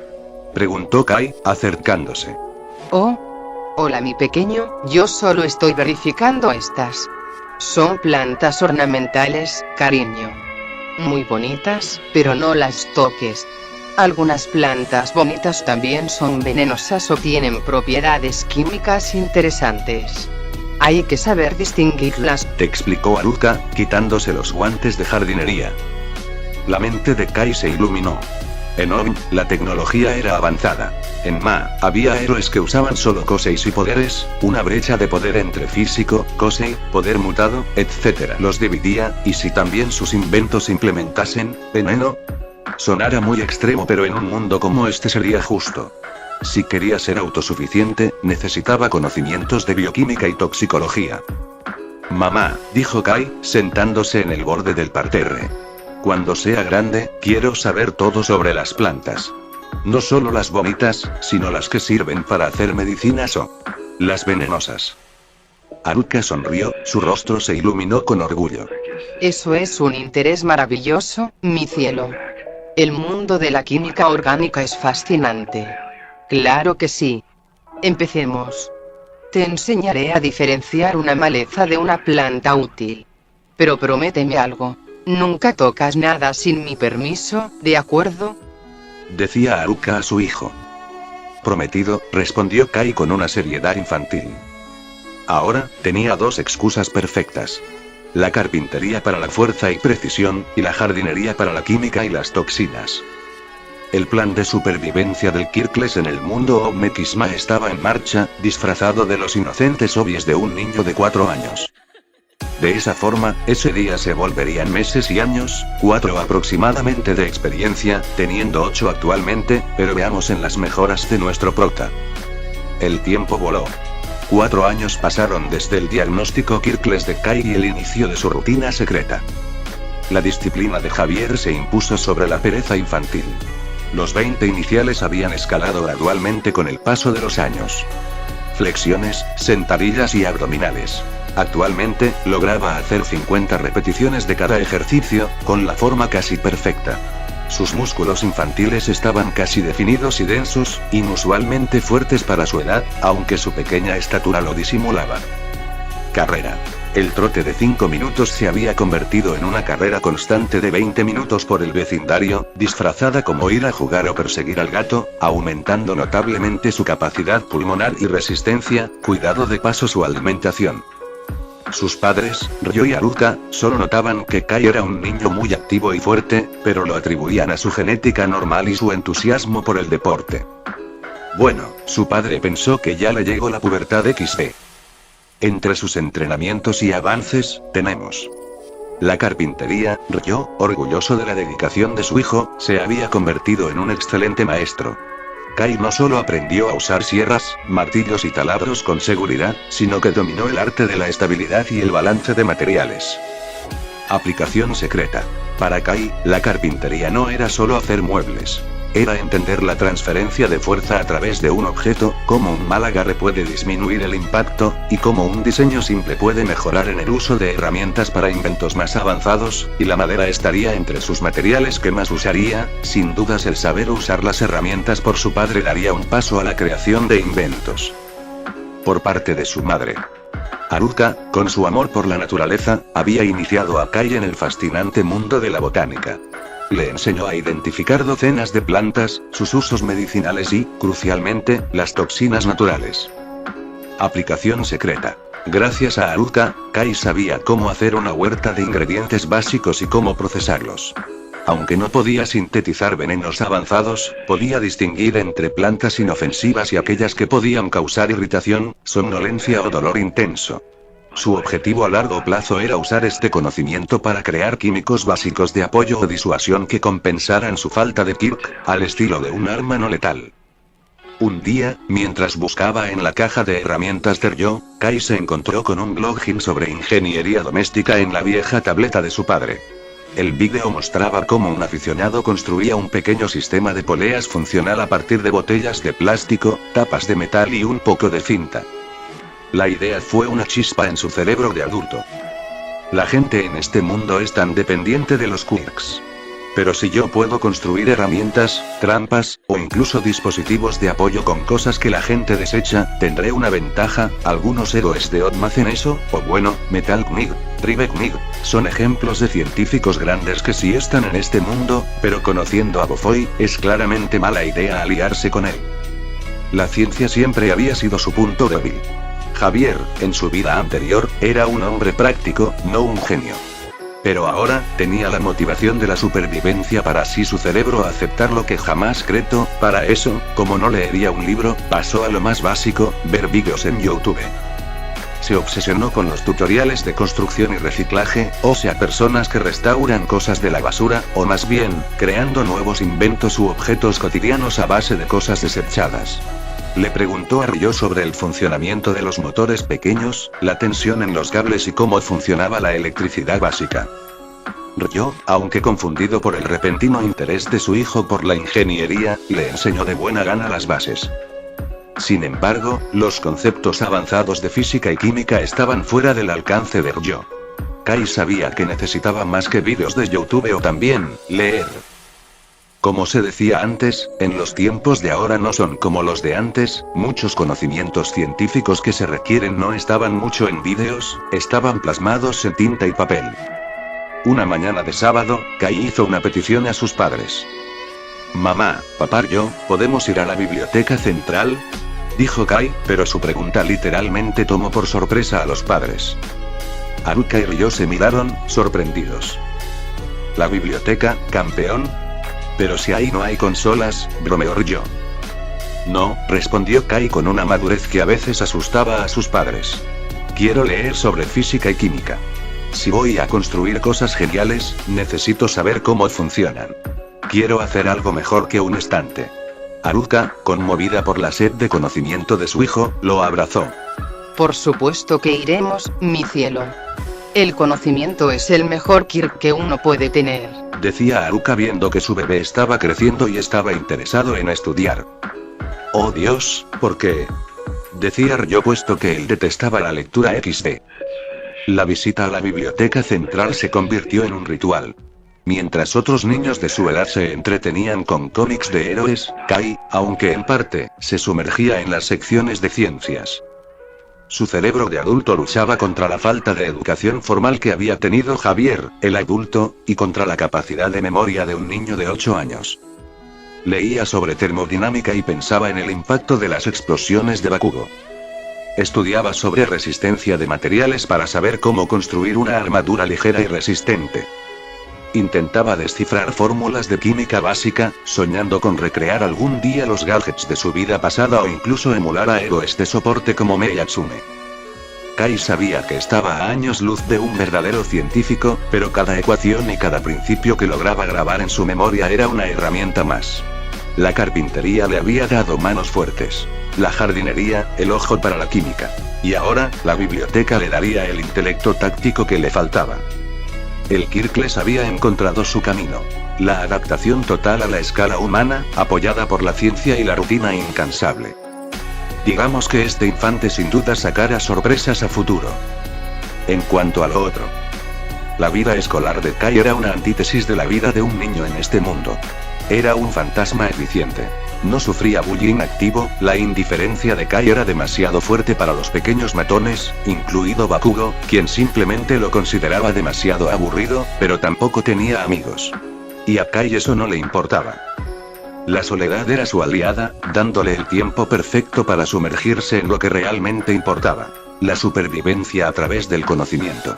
preguntó Kai, acercándose. Oh. Hola mi pequeño, yo solo estoy verificando estas. Son plantas ornamentales, cariño. Muy bonitas, pero no las toques. Algunas plantas bonitas también son venenosas o tienen propiedades químicas interesantes. Hay que saber distinguirlas, te explicó Haruka, quitándose los guantes de jardinería. La mente de Kai se iluminó. En Ohm, la tecnología era avanzada. En Ma, había héroes que usaban solo Koseis y poderes, una brecha de poder entre físico, Kosei, poder mutado, etc. los dividía, y si también sus inventos implementasen veneno. Sonara muy extremo, pero en un mundo como este sería justo. Si quería ser autosuficiente, necesitaba conocimientos de bioquímica y toxicología. Mamá, dijo Kai, sentándose en el borde del parterre. Cuando sea grande, quiero saber todo sobre las plantas. No solo las bonitas, sino las que sirven para hacer medicinas o las venenosas. Haruka sonrió, su rostro se iluminó con orgullo. Eso es un interés maravilloso, mi cielo. El mundo de la química orgánica es fascinante. Claro que sí. Empecemos. Te enseñaré a diferenciar una maleza de una planta útil. Pero prométeme algo. Nunca tocas nada sin mi permiso, ¿de acuerdo?, decía Haruka a su hijo. Prometido, respondió Kai con una seriedad infantil. Ahora, tenía dos excusas perfectas. La carpintería para la fuerza y precisión, y la jardinería para la química y las toxinas. El plan de supervivencia del Kirkles en el mundo Omekisma estaba en marcha, disfrazado de los inocentes hobbies de un niño de 4 años. De esa forma, ese día se volverían meses y años, 4 aproximadamente de experiencia, teniendo 8 actualmente, pero veamos en las mejoras de nuestro prota. El tiempo voló. 4 años pasaron desde el diagnóstico Kirkles de Kai y el inicio de su rutina secreta. La disciplina de Javier se impuso sobre la pereza infantil. Los 20 iniciales habían escalado gradualmente con el paso de los años. Flexiones, sentadillas y abdominales. Actualmente, lograba hacer 50 repeticiones de cada ejercicio, con la forma casi perfecta. Sus músculos infantiles estaban casi definidos y densos, inusualmente fuertes para su edad, aunque su pequeña estatura lo disimulaba. Carrera. El trote de 5 minutos se había convertido en una carrera constante de 20 minutos por el vecindario, disfrazada como ir a jugar o perseguir al gato, aumentando notablemente su capacidad pulmonar y resistencia, cuidado de paso su alimentación. Sus padres, Ryo y Haruka, solo notaban que Kai era un niño muy activo y fuerte, pero lo atribuían a su genética normal y su entusiasmo por el deporte. Bueno, su padre pensó que ya le llegó la pubertad XD. Entre sus entrenamientos y avances, tenemos la carpintería. Ryo, orgulloso de la dedicación de su hijo, se había convertido en un excelente maestro. Kai no solo aprendió a usar sierras, martillos y taladros con seguridad, sino que dominó el arte de la estabilidad y el balance de materiales. Aplicación secreta. Para Kai, la carpintería no era solo hacer muebles. Era entender la transferencia de fuerza a través de un objeto, cómo un mal agarre puede disminuir el impacto, y cómo un diseño simple puede mejorar en el uso de herramientas para inventos más avanzados, y la madera estaría entre sus materiales que más usaría. Sin dudas el saber usar las herramientas por su padre daría un paso a la creación de inventos. Por parte de su madre, Haruka, con su amor por la naturaleza, había iniciado a Kai en el fascinante mundo de la botánica. Le enseñó a identificar docenas de plantas, sus usos medicinales y, crucialmente, las toxinas naturales. Aplicación secreta. Gracias a Haruka, Kai sabía cómo hacer una huerta de ingredientes básicos y cómo procesarlos. Aunque no podía sintetizar venenos avanzados, podía distinguir entre plantas inofensivas y aquellas que podían causar irritación, somnolencia o dolor intenso. Su objetivo a largo plazo era usar este conocimiento para crear químicos básicos de apoyo o disuasión que compensaran su falta de Kirk, al estilo de un arma no letal. Un día, mientras buscaba en la caja de herramientas de Ryo, Kai se encontró con un blogging sobre ingeniería doméstica en la vieja tableta de su padre. El vídeo mostraba cómo un aficionado construía un pequeño sistema de poleas funcional a partir de botellas de plástico, tapas de metal y un poco de cinta. La idea fue una chispa en su cerebro de adulto. La gente en este mundo es tan dependiente de los quirks. Pero si yo puedo construir herramientas, trampas, o incluso dispositivos de apoyo con cosas que la gente desecha, tendré una ventaja. Algunos héroes de Odma hacen eso, o bueno, Metal Knig, Tribe Knig, son ejemplos de científicos grandes que sí están en este mundo, pero conociendo a Bofoy, es claramente mala idea aliarse con él. La ciencia siempre había sido su punto débil. Javier, en su vida anterior, era un hombre práctico, no un genio. Pero ahora, tenía la motivación de la supervivencia para así su cerebro aceptar lo que jamás creó. Para eso, como no leería un libro, pasó a lo más básico, ver vídeos en YouTube. Se obsesionó con los tutoriales de construcción y reciclaje, o sea personas que restauran cosas de la basura, o más bien, creando nuevos inventos u objetos cotidianos a base de cosas desechadas. Le preguntó a Ryo sobre el funcionamiento de los motores pequeños, la tensión en los cables y cómo funcionaba la electricidad básica. Ryo, aunque confundido por el repentino interés de su hijo por la ingeniería, le enseñó de buena gana las bases. Sin embargo, los conceptos avanzados de física y química estaban fuera del alcance de Ryo. Kai sabía que necesitaba más que vídeos de YouTube o también, leer. Como se decía antes, en los tiempos de ahora no son como los de antes, muchos conocimientos científicos que se requieren no estaban mucho en vídeos, estaban plasmados en tinta y papel. Una mañana de sábado, Kai hizo una petición a sus padres. Mamá, papá, yo, ¿podemos ir a la biblioteca central? Dijo Kai, pero su pregunta literalmente tomó por sorpresa a los padres. Haruka y Ryo se miraron, sorprendidos. ¿La biblioteca, campeón? Pero si ahí no hay consolas, bromeó Ryo. No, respondió Kai con una madurez que a veces asustaba a sus padres. Quiero leer sobre física y química. Si voy a construir cosas geniales, necesito saber cómo funcionan. Quiero hacer algo mejor que un estante. Haruka, conmovida por la sed de conocimiento de su hijo, lo abrazó. Por supuesto que iremos, mi cielo. El conocimiento es el mejor Kirk que uno puede tener, decía Haruka viendo que su bebé estaba creciendo y estaba interesado en estudiar. Oh Dios, ¿por qué? Decía Ryo puesto que él detestaba la lectura XD. La visita a la biblioteca central se convirtió en un ritual. Mientras otros niños de su edad se entretenían con cómics de héroes, Kai, aunque en parte, se sumergía en las secciones de ciencias. Su cerebro de adulto luchaba contra la falta de educación formal que había tenido Javier, el adulto, y contra la capacidad de memoria de un niño de 8 años. Leía sobre termodinámica y pensaba en el impacto de las explosiones de Bakugo. Estudiaba sobre resistencia de materiales para saber cómo construir una armadura ligera y resistente. Intentaba descifrar fórmulas de química básica, soñando con recrear algún día los gadgets de su vida pasada o incluso emular a héroes de soporte como Mei Yatsume. Kai sabía que estaba a años luz de un verdadero científico, pero cada ecuación y cada principio que lograba grabar en su memoria era una herramienta más. La carpintería le había dado manos fuertes. La jardinería, el ojo para la química. Y ahora, la biblioteca le daría el intelecto táctico que le faltaba. El Kirkles había encontrado su camino. La adaptación total a la escala humana, apoyada por la ciencia y la rutina incansable. Digamos que este infante sin duda sacara sorpresas a futuro. En cuanto a lo otro, la vida escolar de Kai era una antítesis de la vida de un niño en este mundo. Era un fantasma eficiente. No sufría bullying activo, la indiferencia de Kai era demasiado fuerte para los pequeños matones, incluido Bakugo, quien simplemente lo consideraba demasiado aburrido, pero tampoco tenía amigos. Y a Kai eso no le importaba. La soledad era su aliada, dándole el tiempo perfecto para sumergirse en lo que realmente importaba: la supervivencia a través del conocimiento.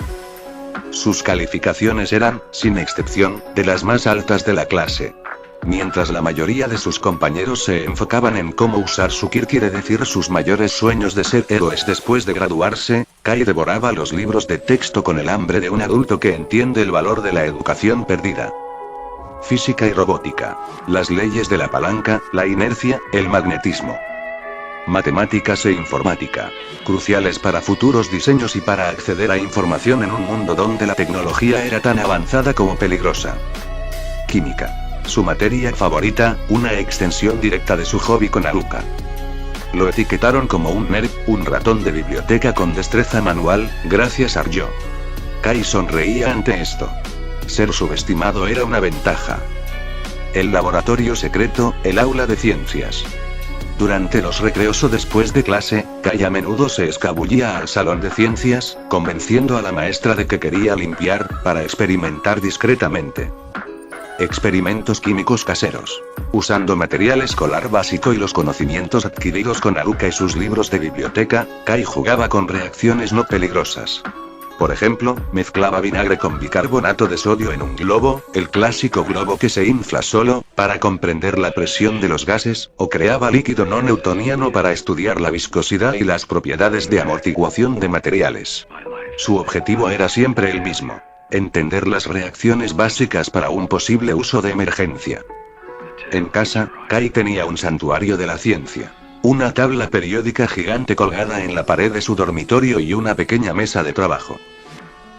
Sus calificaciones eran, sin excepción, de las más altas de la clase. Mientras la mayoría de sus compañeros se enfocaban en cómo usar su Kir, quiere decir sus mayores sueños de ser héroes después de graduarse, Kai devoraba los libros de texto con el hambre de un adulto que entiende el valor de la educación perdida. Física y robótica. Las leyes de la palanca, la inercia, el magnetismo. Matemáticas e informática. Cruciales para futuros diseños y para acceder a información en un mundo donde la tecnología era tan avanzada como peligrosa. Química. Su materia favorita, una extensión directa de su hobby con Haruka. Lo etiquetaron como un nerd, un ratón de biblioteca con destreza manual, gracias a Ryo. Kai sonreía ante esto. Ser subestimado era una ventaja. El laboratorio secreto, el aula de ciencias. Durante los recreos o después de clase, Kai a menudo se escabullía al salón de ciencias, convenciendo a la maestra de que quería limpiar, para experimentar discretamente. Experimentos químicos caseros. Usando material escolar básico y los conocimientos adquiridos con Haruka y sus libros de biblioteca, Kai jugaba con reacciones no peligrosas. Por ejemplo, mezclaba vinagre con bicarbonato de sodio en un globo, el clásico globo que se infla solo, para comprender la presión de los gases, o creaba líquido no newtoniano para estudiar la viscosidad y las propiedades de amortiguación de materiales. Su objetivo era siempre el mismo: entender las reacciones básicas para un posible uso de emergencia. En casa, Kai tenía un santuario de la ciencia. Una tabla periódica gigante colgada en la pared de su dormitorio y una pequeña mesa de trabajo.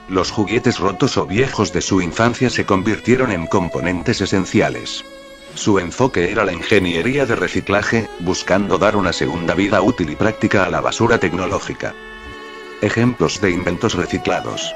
Los juguetes rotos o viejos de su infancia se convirtieron en componentes esenciales. Su enfoque era la ingeniería de reciclaje, buscando dar una segunda vida útil y práctica a la basura tecnológica. Ejemplos de inventos reciclados: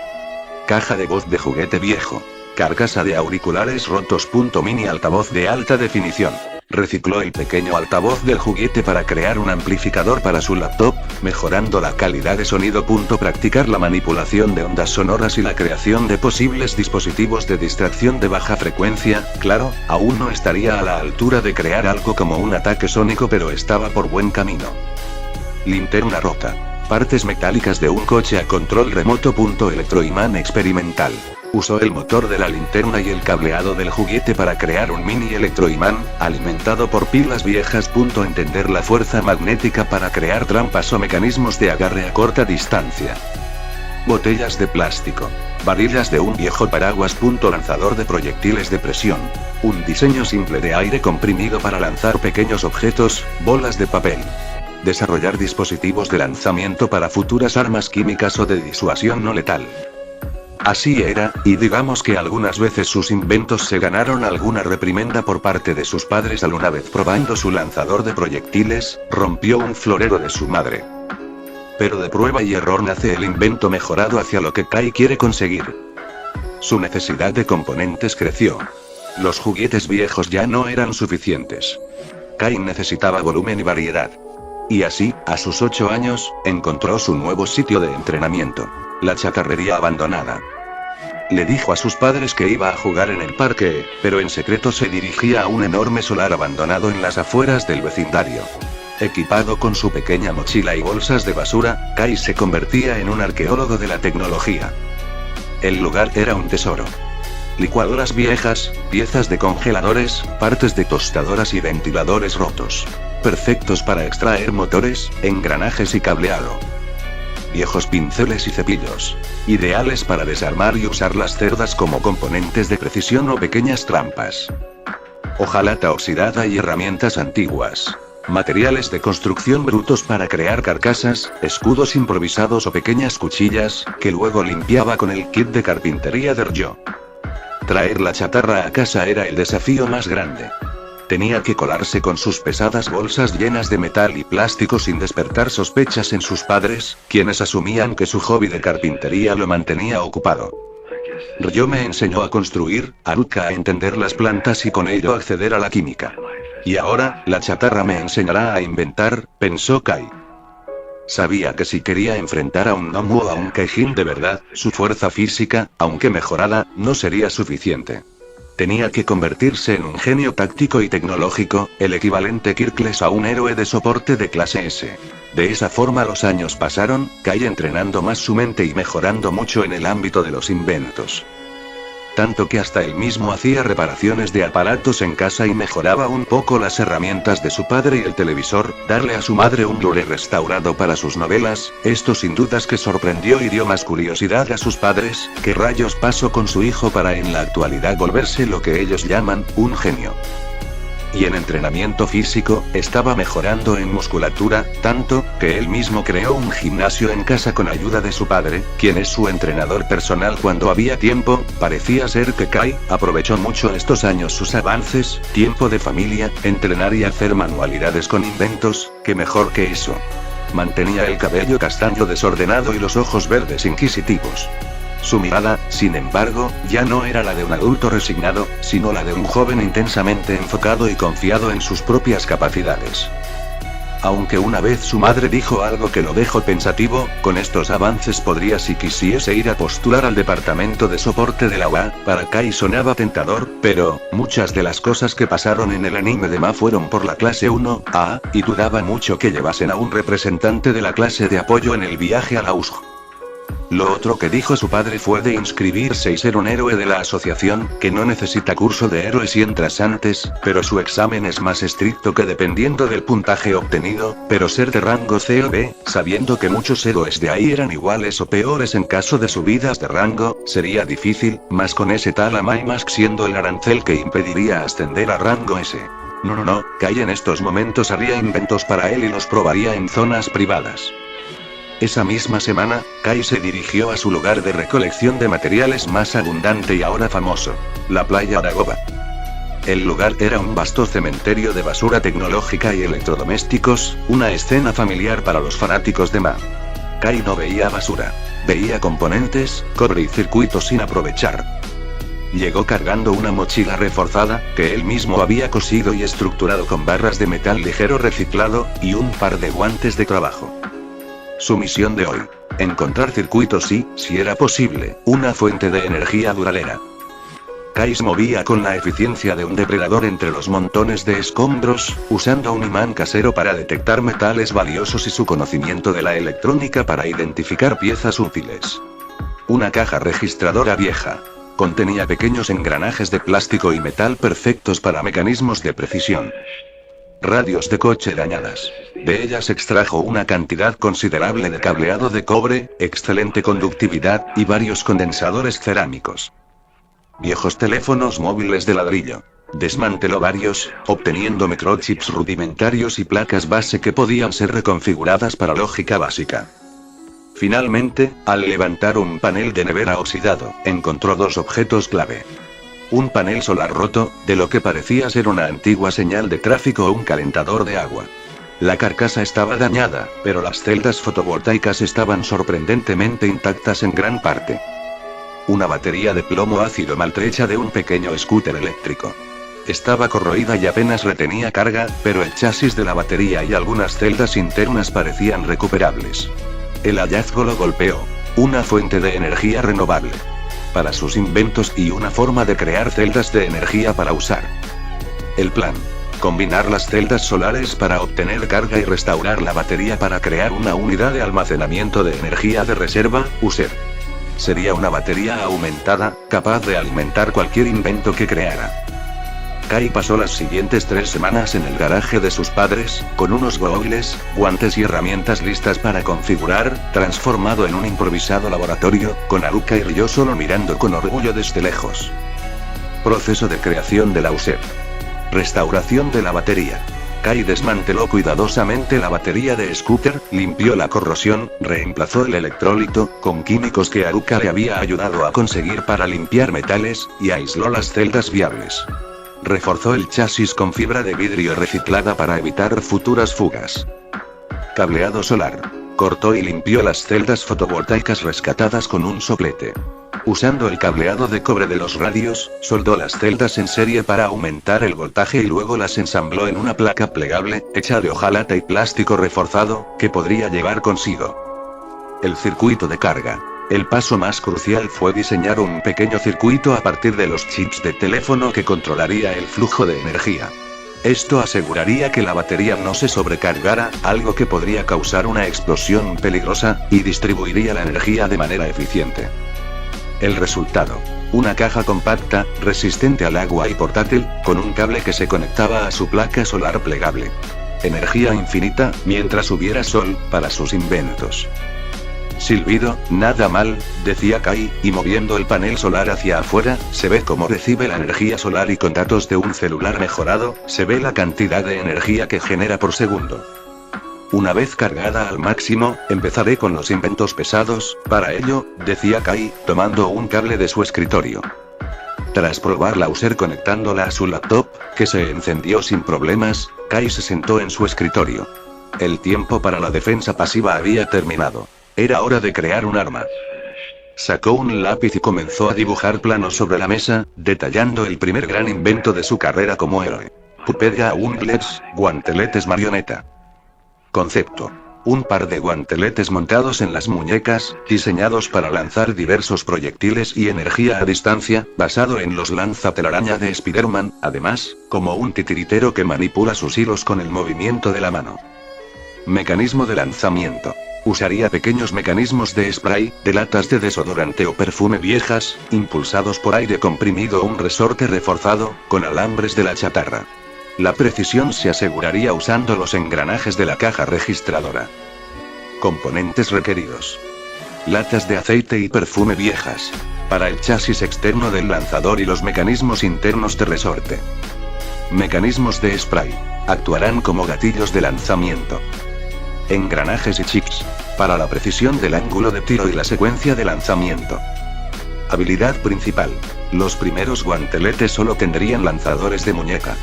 caja de voz de juguete viejo, carcasa de auriculares rotos. Mini altavoz de alta definición. Recicló el pequeño altavoz del juguete para crear un amplificador para su laptop, mejorando la calidad de sonido. Practicar la manipulación de ondas sonoras y la creación de posibles dispositivos de distracción de baja frecuencia. Claro, aún no estaría a la altura de crear algo como un ataque sónico, pero estaba por buen camino. Linterna rota. Partes metálicas de un coche a control remoto. Electroimán experimental. Usó el motor de la linterna y el cableado del juguete para crear un mini electroimán, alimentado por pilas viejas. Entender la fuerza magnética para crear trampas o mecanismos de agarre a corta distancia. Botellas de plástico. Varillas de un viejo paraguas. Lanzador de proyectiles de presión. Un diseño simple de aire comprimido para lanzar pequeños objetos, bolas de papel. Desarrollar dispositivos de lanzamiento para futuras armas químicas o de disuasión no letal. Así era, y digamos que algunas veces sus inventos se ganaron alguna reprimenda por parte de sus padres. Una vez probando su lanzador de proyectiles, rompió un florero de su madre. Pero de prueba y error nace el invento mejorado hacia lo que Kai quiere conseguir. Su necesidad de componentes creció. Los juguetes viejos ya no eran suficientes. Kai necesitaba volumen y variedad. Y así, a sus 8 años, encontró su nuevo sitio de entrenamiento: la chatarrería abandonada. Le dijo a sus padres que iba a jugar en el parque, pero en secreto se dirigía a un enorme solar abandonado en las afueras del vecindario. Equipado con su pequeña mochila y bolsas de basura, Kai se convertía en un arqueólogo de la tecnología. El lugar era un tesoro. Licuadoras viejas, piezas de congeladores, partes de tostadoras y ventiladores rotos. Perfectos para extraer motores, engranajes y cableado. Viejos pinceles y cepillos. Ideales para desarmar y usar las cerdas como componentes de precisión o pequeñas trampas. Hojalata oxidada y herramientas antiguas. Materiales de construcción brutos para crear carcasas, escudos improvisados o pequeñas cuchillas, que luego limpiaba con el kit de carpintería de Ryo. Traer la chatarra a casa era el desafío más grande. Tenía que colarse con sus pesadas bolsas llenas de metal y plástico sin despertar sospechas en sus padres, quienes asumían que su hobby de carpintería lo mantenía ocupado. Ryo me enseñó a construir, Haruka a entender las plantas y con ello acceder a la química. Y ahora, la chatarra me enseñará a inventar, pensó Kai. Sabía que si quería enfrentar a un Nomu o a un Kaijin de verdad, su fuerza física, aunque mejorada, no sería suficiente. Tenía que convertirse en un genio táctico y tecnológico, el equivalente Kirkles a un héroe de soporte de clase S. De esa forma los años pasaron, Kai entrenando más su mente y mejorando mucho en el ámbito de los inventos. Tanto que hasta él mismo hacía reparaciones de aparatos en casa y mejoraba un poco las herramientas de su padre y el televisor, darle a su madre un Blu-ray restaurado para sus novelas, esto sin dudas que sorprendió y dio más curiosidad a sus padres. ¿Qué rayos pasó con su hijo para en la actualidad volverse lo que ellos llaman, un genio? Y en entrenamiento físico, estaba mejorando en musculatura, tanto, que él mismo creó un gimnasio en casa con ayuda de su padre, quien es su entrenador personal cuando había tiempo. Parecía ser que Kai aprovechó mucho estos años sus avances, tiempo de familia, entrenar y hacer manualidades con inventos, que mejor que eso. Mantenía el cabello castaño desordenado y los ojos verdes inquisitivos. Su mirada, sin embargo, ya no era la de un adulto resignado, sino la de un joven intensamente enfocado y confiado en sus propias capacidades. Aunque una vez su madre dijo algo que lo dejó pensativo, con estos avances podría si quisiese ir a postular al departamento de soporte de la UA, para Kai sonaba tentador, pero, muchas de las cosas que pasaron en el anime de Ma fueron por la clase 1A, y dudaba mucho que llevasen a un representante de la clase de apoyo en el viaje a la USG. Lo otro que dijo su padre fue de inscribirse y ser un héroe de la asociación, que no necesita curso de héroes y entras antes, pero su examen es más estricto que dependiendo del puntaje obtenido, pero ser de rango C o B, sabiendo que muchos héroes de ahí eran iguales o peores en caso de subidas de rango, sería difícil, más con ese tal Amai Mask siendo el arancel que impediría ascender a rango S. No, Kai en estos momentos haría inventos para él y los probaría en zonas privadas. Esa misma semana, Kai se dirigió a su lugar de recolección de materiales más abundante y ahora famoso, la playa Aragoba. El lugar era un vasto cementerio de basura tecnológica y electrodomésticos, una escena familiar para los fanáticos de Ma. Kai no veía basura, veía componentes, cobre y circuitos sin aprovechar. Llegó cargando una mochila reforzada, que él mismo había cosido y estructurado con barras de metal ligero reciclado, y un par de guantes de trabajo. Su misión de hoy: encontrar circuitos y, si era posible, una fuente de energía duradera. Kai se movía con la eficiencia de un depredador entre los montones de escombros, usando un imán casero para detectar metales valiosos y su conocimiento de la electrónica para identificar piezas útiles. Una caja registradora vieja. Contenía pequeños engranajes de plástico y metal perfectos para mecanismos de precisión. Radios de coche dañadas. De ellas extrajo una cantidad considerable de cableado de cobre, excelente conductividad, y varios condensadores cerámicos. Viejos teléfonos móviles de ladrillo. Desmanteló varios, obteniendo microchips rudimentarios y placas base que podían ser reconfiguradas para lógica básica. Finalmente, al levantar un panel de nevera oxidado, encontró dos objetos clave. Un panel solar roto, de lo que parecía ser una antigua señal de tráfico o un calentador de agua. La carcasa estaba dañada, pero las celdas fotovoltaicas estaban sorprendentemente intactas en gran parte. Una batería de plomo ácido maltrecha de un pequeño scooter eléctrico. Estaba corroída y apenas retenía carga, pero el chasis de la batería y algunas celdas internas parecían recuperables. El hallazgo lo golpeó. Una fuente de energía renovable para sus inventos y una forma de crear celdas de energía para usar. El plan: combinar las celdas solares para obtener carga y restaurar la batería para crear una unidad de almacenamiento de energía de reserva, USER. Sería una batería aumentada, capaz de alimentar cualquier invento que creara. Kai pasó las siguientes 3 semanas en el garaje de sus padres, con unos googles, guantes y herramientas listas para configurar, transformado en un improvisado laboratorio, con Haruka y Ryo solo mirando con orgullo desde lejos. Proceso de creación de la USER. Restauración de la batería. Kai desmanteló cuidadosamente la batería de scooter, limpió la corrosión, reemplazó el electrolito, con químicos que Haruka le había ayudado a conseguir para limpiar metales, y aisló las celdas viables. Reforzó el chasis con fibra de vidrio reciclada para evitar futuras fugas. Cableado solar. Cortó y limpió las celdas fotovoltaicas rescatadas con un soplete. Usando el cableado de cobre de los radios, soldó las celdas en serie para aumentar el voltaje y luego las ensambló en una placa plegable, hecha de hojalata y plástico reforzado, que podría llevar consigo el circuito de carga. El paso más crucial fue diseñar un pequeño circuito a partir de los chips de teléfono que controlaría el flujo de energía. Esto aseguraría que la batería no se sobrecargara, algo que podría causar una explosión peligrosa, y distribuiría la energía de manera eficiente. El resultado: una caja compacta, resistente al agua y portátil, con un cable que se conectaba a su placa solar plegable. Energía infinita, mientras hubiera sol, para sus inventos. Silbido, nada mal, decía Kai, y moviendo el panel solar hacia afuera, se ve cómo recibe la energía solar y con datos de un celular mejorado, se ve la cantidad de energía que genera por segundo. Una vez cargada al máximo, empezaré con los inventos pesados, para ello, decía Kai, tomando un cable de su escritorio. Tras probar la user conectándola a su laptop, que se encendió sin problemas, Kai se sentó en su escritorio. El tiempo para la defensa pasiva había terminado. Era hora de crear un arma. Sacó un lápiz y comenzó a dibujar planos sobre la mesa, detallando el primer gran invento de su carrera como héroe. Puppet Gauntlets, guanteletes marioneta. Concepto: un par de guanteletes montados en las muñecas, diseñados para lanzar diversos proyectiles y energía a distancia, basado en los lanzatelaraña de Spider-Man, además, como un titiritero que manipula sus hilos con el movimiento de la mano. Mecanismo de lanzamiento: usaría pequeños mecanismos de spray, de latas de desodorante o perfume viejas, impulsados por aire comprimido o un resorte reforzado, con alambres de la chatarra. La precisión se aseguraría usando los engranajes de la caja registradora. Componentes requeridos: latas de aceite y perfume viejas. Para el chasis externo del lanzador y los mecanismos internos de resorte. Mecanismos de spray. Actuarán como gatillos de lanzamiento. Engranajes y chips. Para la precisión del ángulo de tiro y la secuencia de lanzamiento. Habilidad principal: los primeros guanteletes solo tendrían lanzadores de muñeca.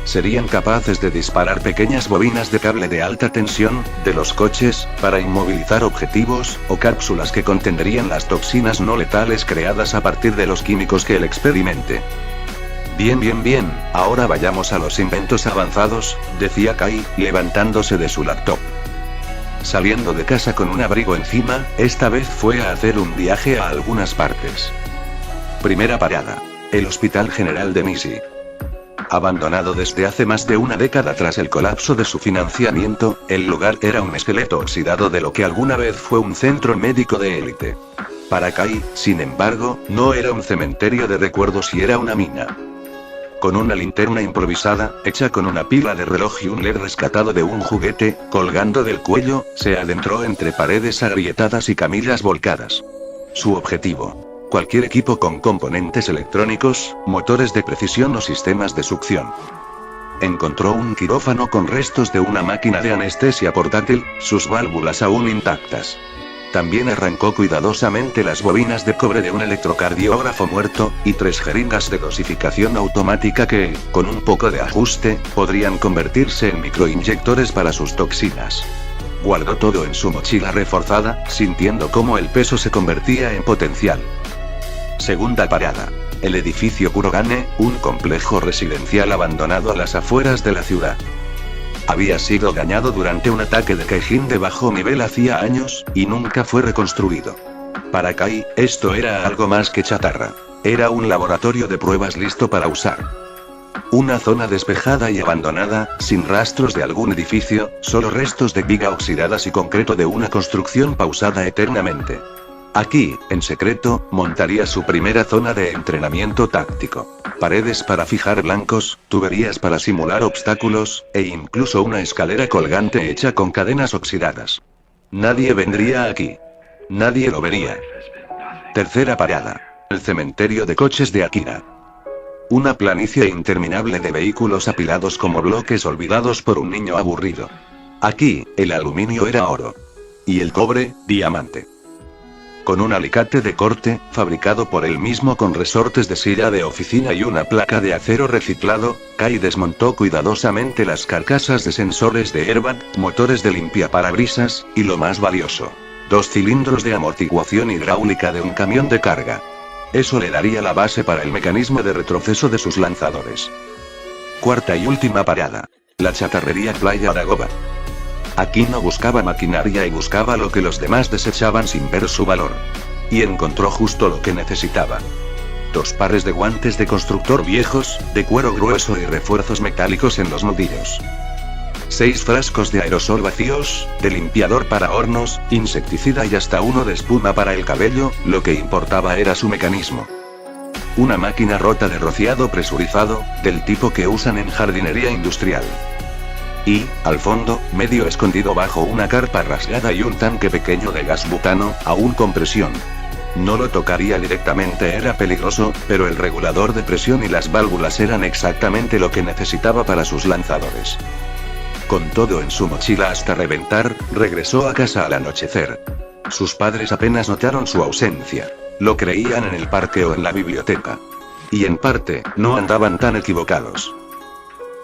Serían capaces de disparar pequeñas bobinas de cable de alta tensión, de los coches, para inmovilizar objetivos, o cápsulas que contendrían las toxinas no letales creadas a partir de los químicos que él experimente. Bien, ahora vayamos a los inventos avanzados, decía Kai, levantándose de su laptop. Saliendo de casa con un abrigo encima, esta vez fue a hacer un viaje a algunas partes. Primera parada: el Hospital General de Missy. Abandonado desde hace más de una década tras el colapso de su financiamiento, el lugar era un esqueleto oxidado de lo que alguna vez fue un centro médico de élite. Para Kai, sin embargo, no era un cementerio de recuerdos y era una mina. Con una linterna improvisada, hecha con una pila de reloj y un LED rescatado de un juguete, colgando del cuello, se adentró entre paredes agrietadas y camillas volcadas. Su objetivo: cualquier equipo con componentes electrónicos, motores de precisión o sistemas de succión. Encontró un quirófano con restos de una máquina de anestesia portátil, sus válvulas aún intactas. También arrancó cuidadosamente las bobinas de cobre de un electrocardiógrafo muerto, y 3 jeringas de dosificación automática que, con un poco de ajuste, podrían convertirse en microinyectores para sus toxinas. Guardó todo en su mochila reforzada, sintiendo cómo el peso se convertía en potencial. Segunda parada: el edificio Kurogane, un complejo residencial abandonado a las afueras de la ciudad. Había sido dañado durante un ataque de Kaijin de bajo nivel hacía años, y nunca fue reconstruido. Para Kai, esto era algo más que chatarra. Era un laboratorio de pruebas listo para usar. Una zona despejada y abandonada, sin rastros de algún edificio, solo restos de viga oxidadas y concreto de una construcción pausada eternamente. Aquí, en secreto, montaría su primera zona de entrenamiento táctico. Paredes para fijar blancos, tuberías para simular obstáculos, e incluso una escalera colgante hecha con cadenas oxidadas. Nadie vendría aquí. Nadie lo vería. Tercera parada: el cementerio de coches de Akira. Una planicie interminable de vehículos apilados como bloques olvidados por un niño aburrido. Aquí, el aluminio era oro. Y el cobre, diamante. Con un alicate de corte, fabricado por él mismo con resortes de silla de oficina y una placa de acero reciclado, Kai desmontó cuidadosamente las carcasas de sensores de airbag, motores de limpiaparabrisas, y lo más valioso: 2 cilindros de amortiguación hidráulica de un camión de carga. Eso le daría la base para el mecanismo de retroceso de sus lanzadores. Cuarta y última parada: la chatarrería Playa Aragoba. Aquí no buscaba maquinaria y buscaba lo que los demás desechaban sin ver su valor. Y encontró justo lo que necesitaba. 2 pares de guantes de constructor viejos, de cuero grueso y refuerzos metálicos en los nudillos. 6 frascos de aerosol vacíos, de limpiador para hornos, insecticida y hasta uno de espuma para el cabello. Lo que importaba era su mecanismo. Una máquina rota de rociado presurizado, del tipo que usan en jardinería industrial. Y, al fondo, medio escondido bajo una carpa rasgada y un tanque pequeño de gas butano, aún con presión. No lo tocaría directamente, era peligroso, pero el regulador de presión y las válvulas eran exactamente lo que necesitaba para sus lanzadores. Con todo en su mochila hasta reventar, regresó a casa al anochecer. Sus padres apenas notaron su ausencia. Lo creían en el parque o en la biblioteca. Y en parte, no andaban tan equivocados.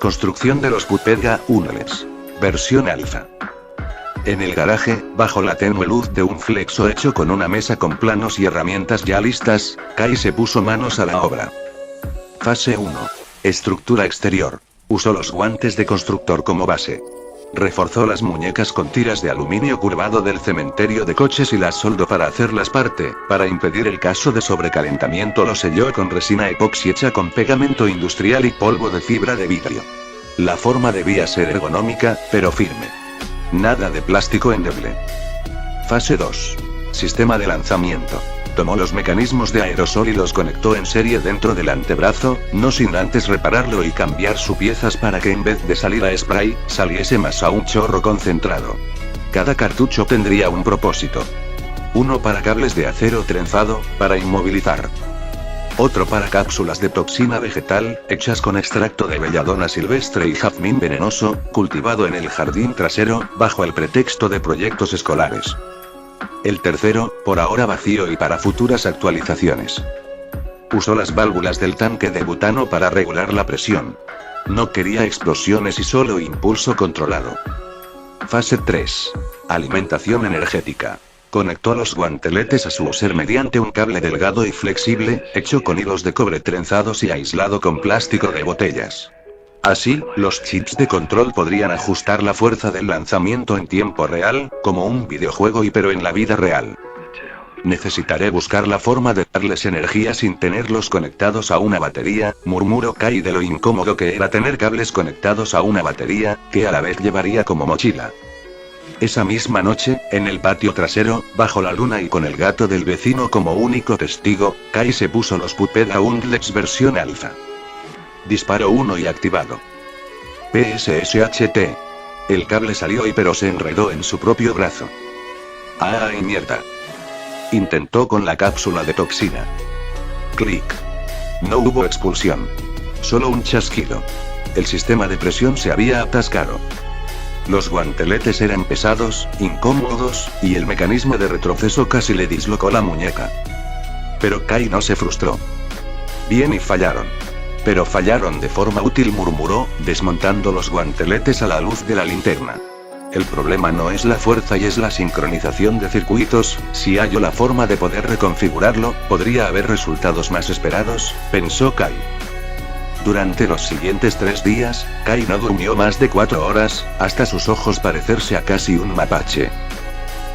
Construcción de los Putpega Unless. Versión alfa. En el garaje, bajo la tenue luz de un flexo hecho con una mesa con planos y herramientas ya listas, Kai se puso manos a la obra. Fase 1. Estructura exterior. Usó los guantes de constructor como base. Reforzó las muñecas con tiras de aluminio curvado del cementerio de coches y las soldó para hacerlas parte. Para impedir el caso de sobrecalentamiento lo selló con resina epoxi hecha con pegamento industrial y polvo de fibra de vidrio. La forma debía ser ergonómica, pero firme. Nada de plástico endeble. Fase 2. Sistema de lanzamiento. Tomó los mecanismos de aerosol y los conectó en serie dentro del antebrazo, no sin antes repararlo y cambiar sus piezas para que en vez de salir a spray, saliese más a un chorro concentrado. Cada cartucho tendría un propósito. Uno para cables de acero trenzado, para inmovilizar. Otro para cápsulas de toxina vegetal, hechas con extracto de belladona silvestre y jazmín venenoso, cultivado en el jardín trasero, bajo el pretexto de proyectos escolares. El tercero, por ahora vacío y para futuras actualizaciones. Usó las válvulas del tanque de butano para regular la presión. No quería explosiones y solo impulso controlado. Fase 3. Alimentación energética. Conectó los guanteletes a su user mediante un cable delgado y flexible, hecho con hilos de cobre trenzados y aislado con plástico de botellas. Así, los chips de control podrían ajustar la fuerza del lanzamiento en tiempo real, como un videojuego pero en la vida real. Necesitaré buscar la forma de darles energía sin tenerlos conectados a una batería, murmuró Kai de lo incómodo que era tener cables conectados a una batería, que a la vez llevaría como mochila. Esa misma noche, en el patio trasero, bajo la luna y con el gato del vecino como único testigo, Kai se puso los Putpega Unless versión alfa. Disparo 1 y activado. PSSHT. El cable salió pero se enredó en su propio brazo. ¡Ay, mierda! Intentó con la cápsula de toxina. Clic. No hubo expulsión. Solo un chasquido. El sistema de presión se había atascado. Los guanteletes eran pesados, incómodos, y el mecanismo de retroceso casi le dislocó la muñeca. Pero Kai no se frustró. Bien, y fallaron. Pero fallaron de forma útil, murmuró, desmontando los guanteletes a la luz de la linterna. El problema no es la fuerza y es la sincronización de circuitos. Si hallo la forma de poder reconfigurarlo, podría haber resultados más esperados, pensó Kai. Durante los siguientes 3 días, Kai no durmió más de 4 horas, hasta sus ojos parecerse a casi un mapache.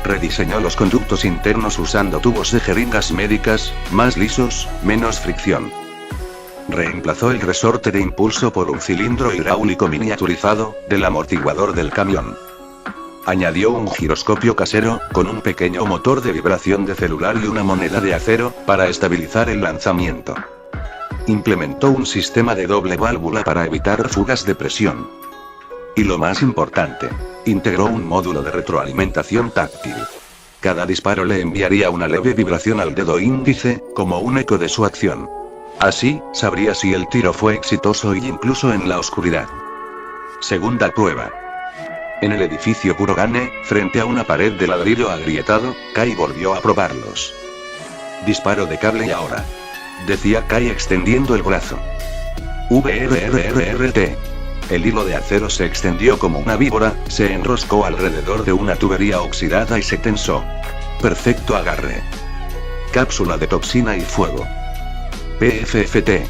Rediseñó los conductos internos usando tubos de jeringas médicas, más lisos, menos fricción. Reemplazó el resorte de impulso por un cilindro hidráulico miniaturizado, del amortiguador del camión. Añadió un giroscopio casero, con un pequeño motor de vibración de celular y una moneda de acero, para estabilizar el lanzamiento. Implementó un sistema de doble válvula para evitar fugas de presión. Y lo más importante, integró un módulo de retroalimentación táctil. Cada disparo le enviaría una leve vibración al dedo índice, como un eco de su acción. Así, sabría si el tiro fue exitoso y incluso en la oscuridad. Segunda prueba. En el edificio Kurogane, frente a una pared de ladrillo agrietado, Kai volvió a probarlos. Disparo de cable y ahora, decía Kai extendiendo el brazo. VRRRRT. El hilo de acero se extendió como una víbora, se enroscó alrededor de una tubería oxidada y se tensó. Perfecto agarre. Cápsula de toxina y fuego. PFFT.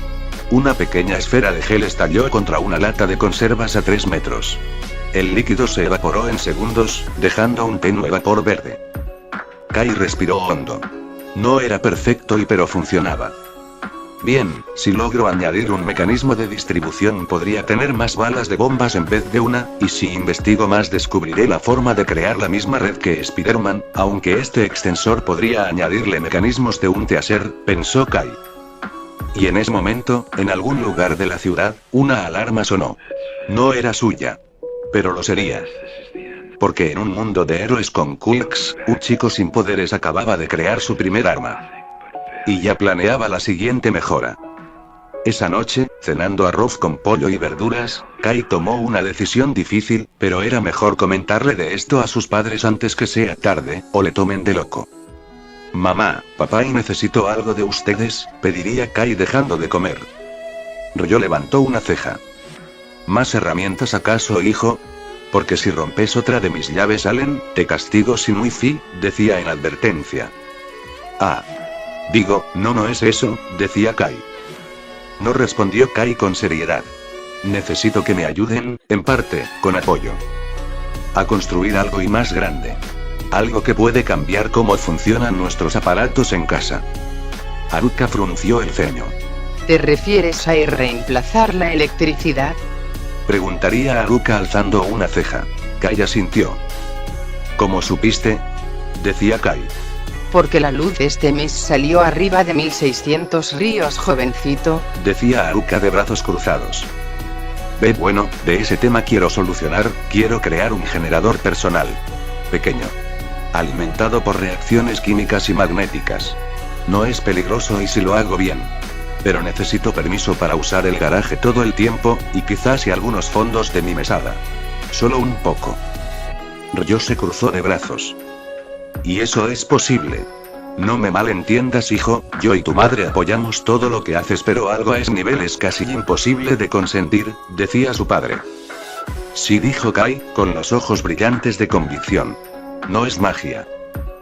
Una pequeña esfera de gel estalló contra una lata de conservas a 3 metros. El líquido se evaporó en segundos, dejando un tenue vapor verde. Kai respiró hondo. No era perfecto pero funcionaba. Bien, si logro añadir un mecanismo de distribución podría tener más balas de bombas en vez de una, y si investigo más descubriré la forma de crear la misma red que Spider-Man, aunque este extensor podría añadirle mecanismos de un teaser, pensó Kai. Y en ese momento, en algún lugar de la ciudad, una alarma sonó. No era suya. Pero lo sería. Porque en un mundo de héroes con Kulks, un chico sin poderes acababa de crear su primer arma. Y ya planeaba la siguiente mejora. Esa noche, cenando arroz con pollo y verduras, Kai tomó una decisión difícil, pero era mejor comentarle de esto a sus padres antes que sea tarde, o le tomen de loco. Mamá, papá, y necesito algo de ustedes, pediría Kai dejando de comer. Ryo levantó una ceja. ¿Más herramientas acaso, hijo? Porque si rompes otra de mis llaves, Allen, te castigo sin wifi, decía en advertencia. Ah. Digo, no es eso, decía Kai. No respondió Kai con seriedad. Necesito que me ayuden, en parte, con apoyo. A construir algo y más grande. Algo que puede cambiar cómo funcionan nuestros aparatos en casa. Haruka frunció el ceño. ¿Te refieres a reemplazar la electricidad? Preguntaría Haruka alzando una ceja. Kai asintió. ¿Cómo supiste? Decía Kai. Porque la luz este mes salió arriba de 1600 ríos, jovencito, decía Haruka de brazos cruzados. Bueno, de ese tema quiero solucionar, quiero crear un generador personal. Pequeño. Alimentado por reacciones químicas y magnéticas. No es peligroso y si lo hago bien. Pero necesito permiso para usar el garaje todo el tiempo, y quizás y algunos fondos de mi mesada. Solo un poco. Ryo se cruzó de brazos. Y eso es posible. No me malentiendas, hijo, yo y tu madre apoyamos todo lo que haces, pero algo a ese nivel es casi imposible de consentir, decía su padre. Sí, dijo Kai, con los ojos brillantes de convicción. No es magia.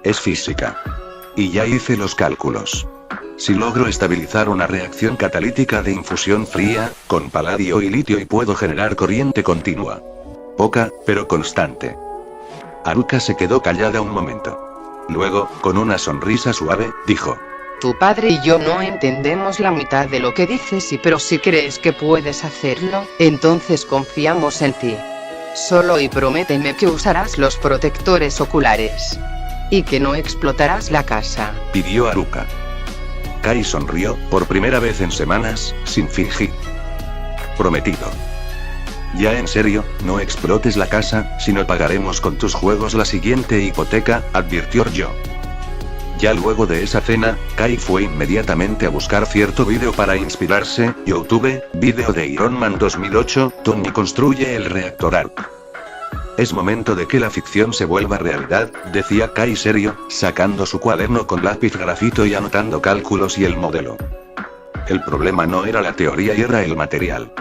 Es física. Y ya hice los cálculos. Si logro estabilizar una reacción catalítica de infusión fría, con paladio y litio, y puedo generar corriente continua. Poca, pero constante. Haruka se quedó callada un momento. Luego, con una sonrisa suave, dijo. Tu padre y yo no entendemos la mitad de lo que dices, pero si crees que puedes hacerlo, entonces confiamos en ti. Solo y prométeme que usarás los protectores oculares. Y que no explotarás la casa, pidió Haruka. Kai sonrió, por primera vez en semanas, sin fingir. Prometido. Ya en serio, no explotes la casa, si no pagaremos con tus juegos la siguiente hipoteca, advirtió Ryo. Ya luego de esa cena, Kai fue inmediatamente a buscar cierto vídeo para inspirarse. YouTube, vídeo de Iron Man 2008, Tony construye el reactor Arc. Es momento de que la ficción se vuelva realidad, decía Kai serio, sacando su cuaderno con lápiz grafito y anotando cálculos y el modelo. El problema no era la teoría y era el material.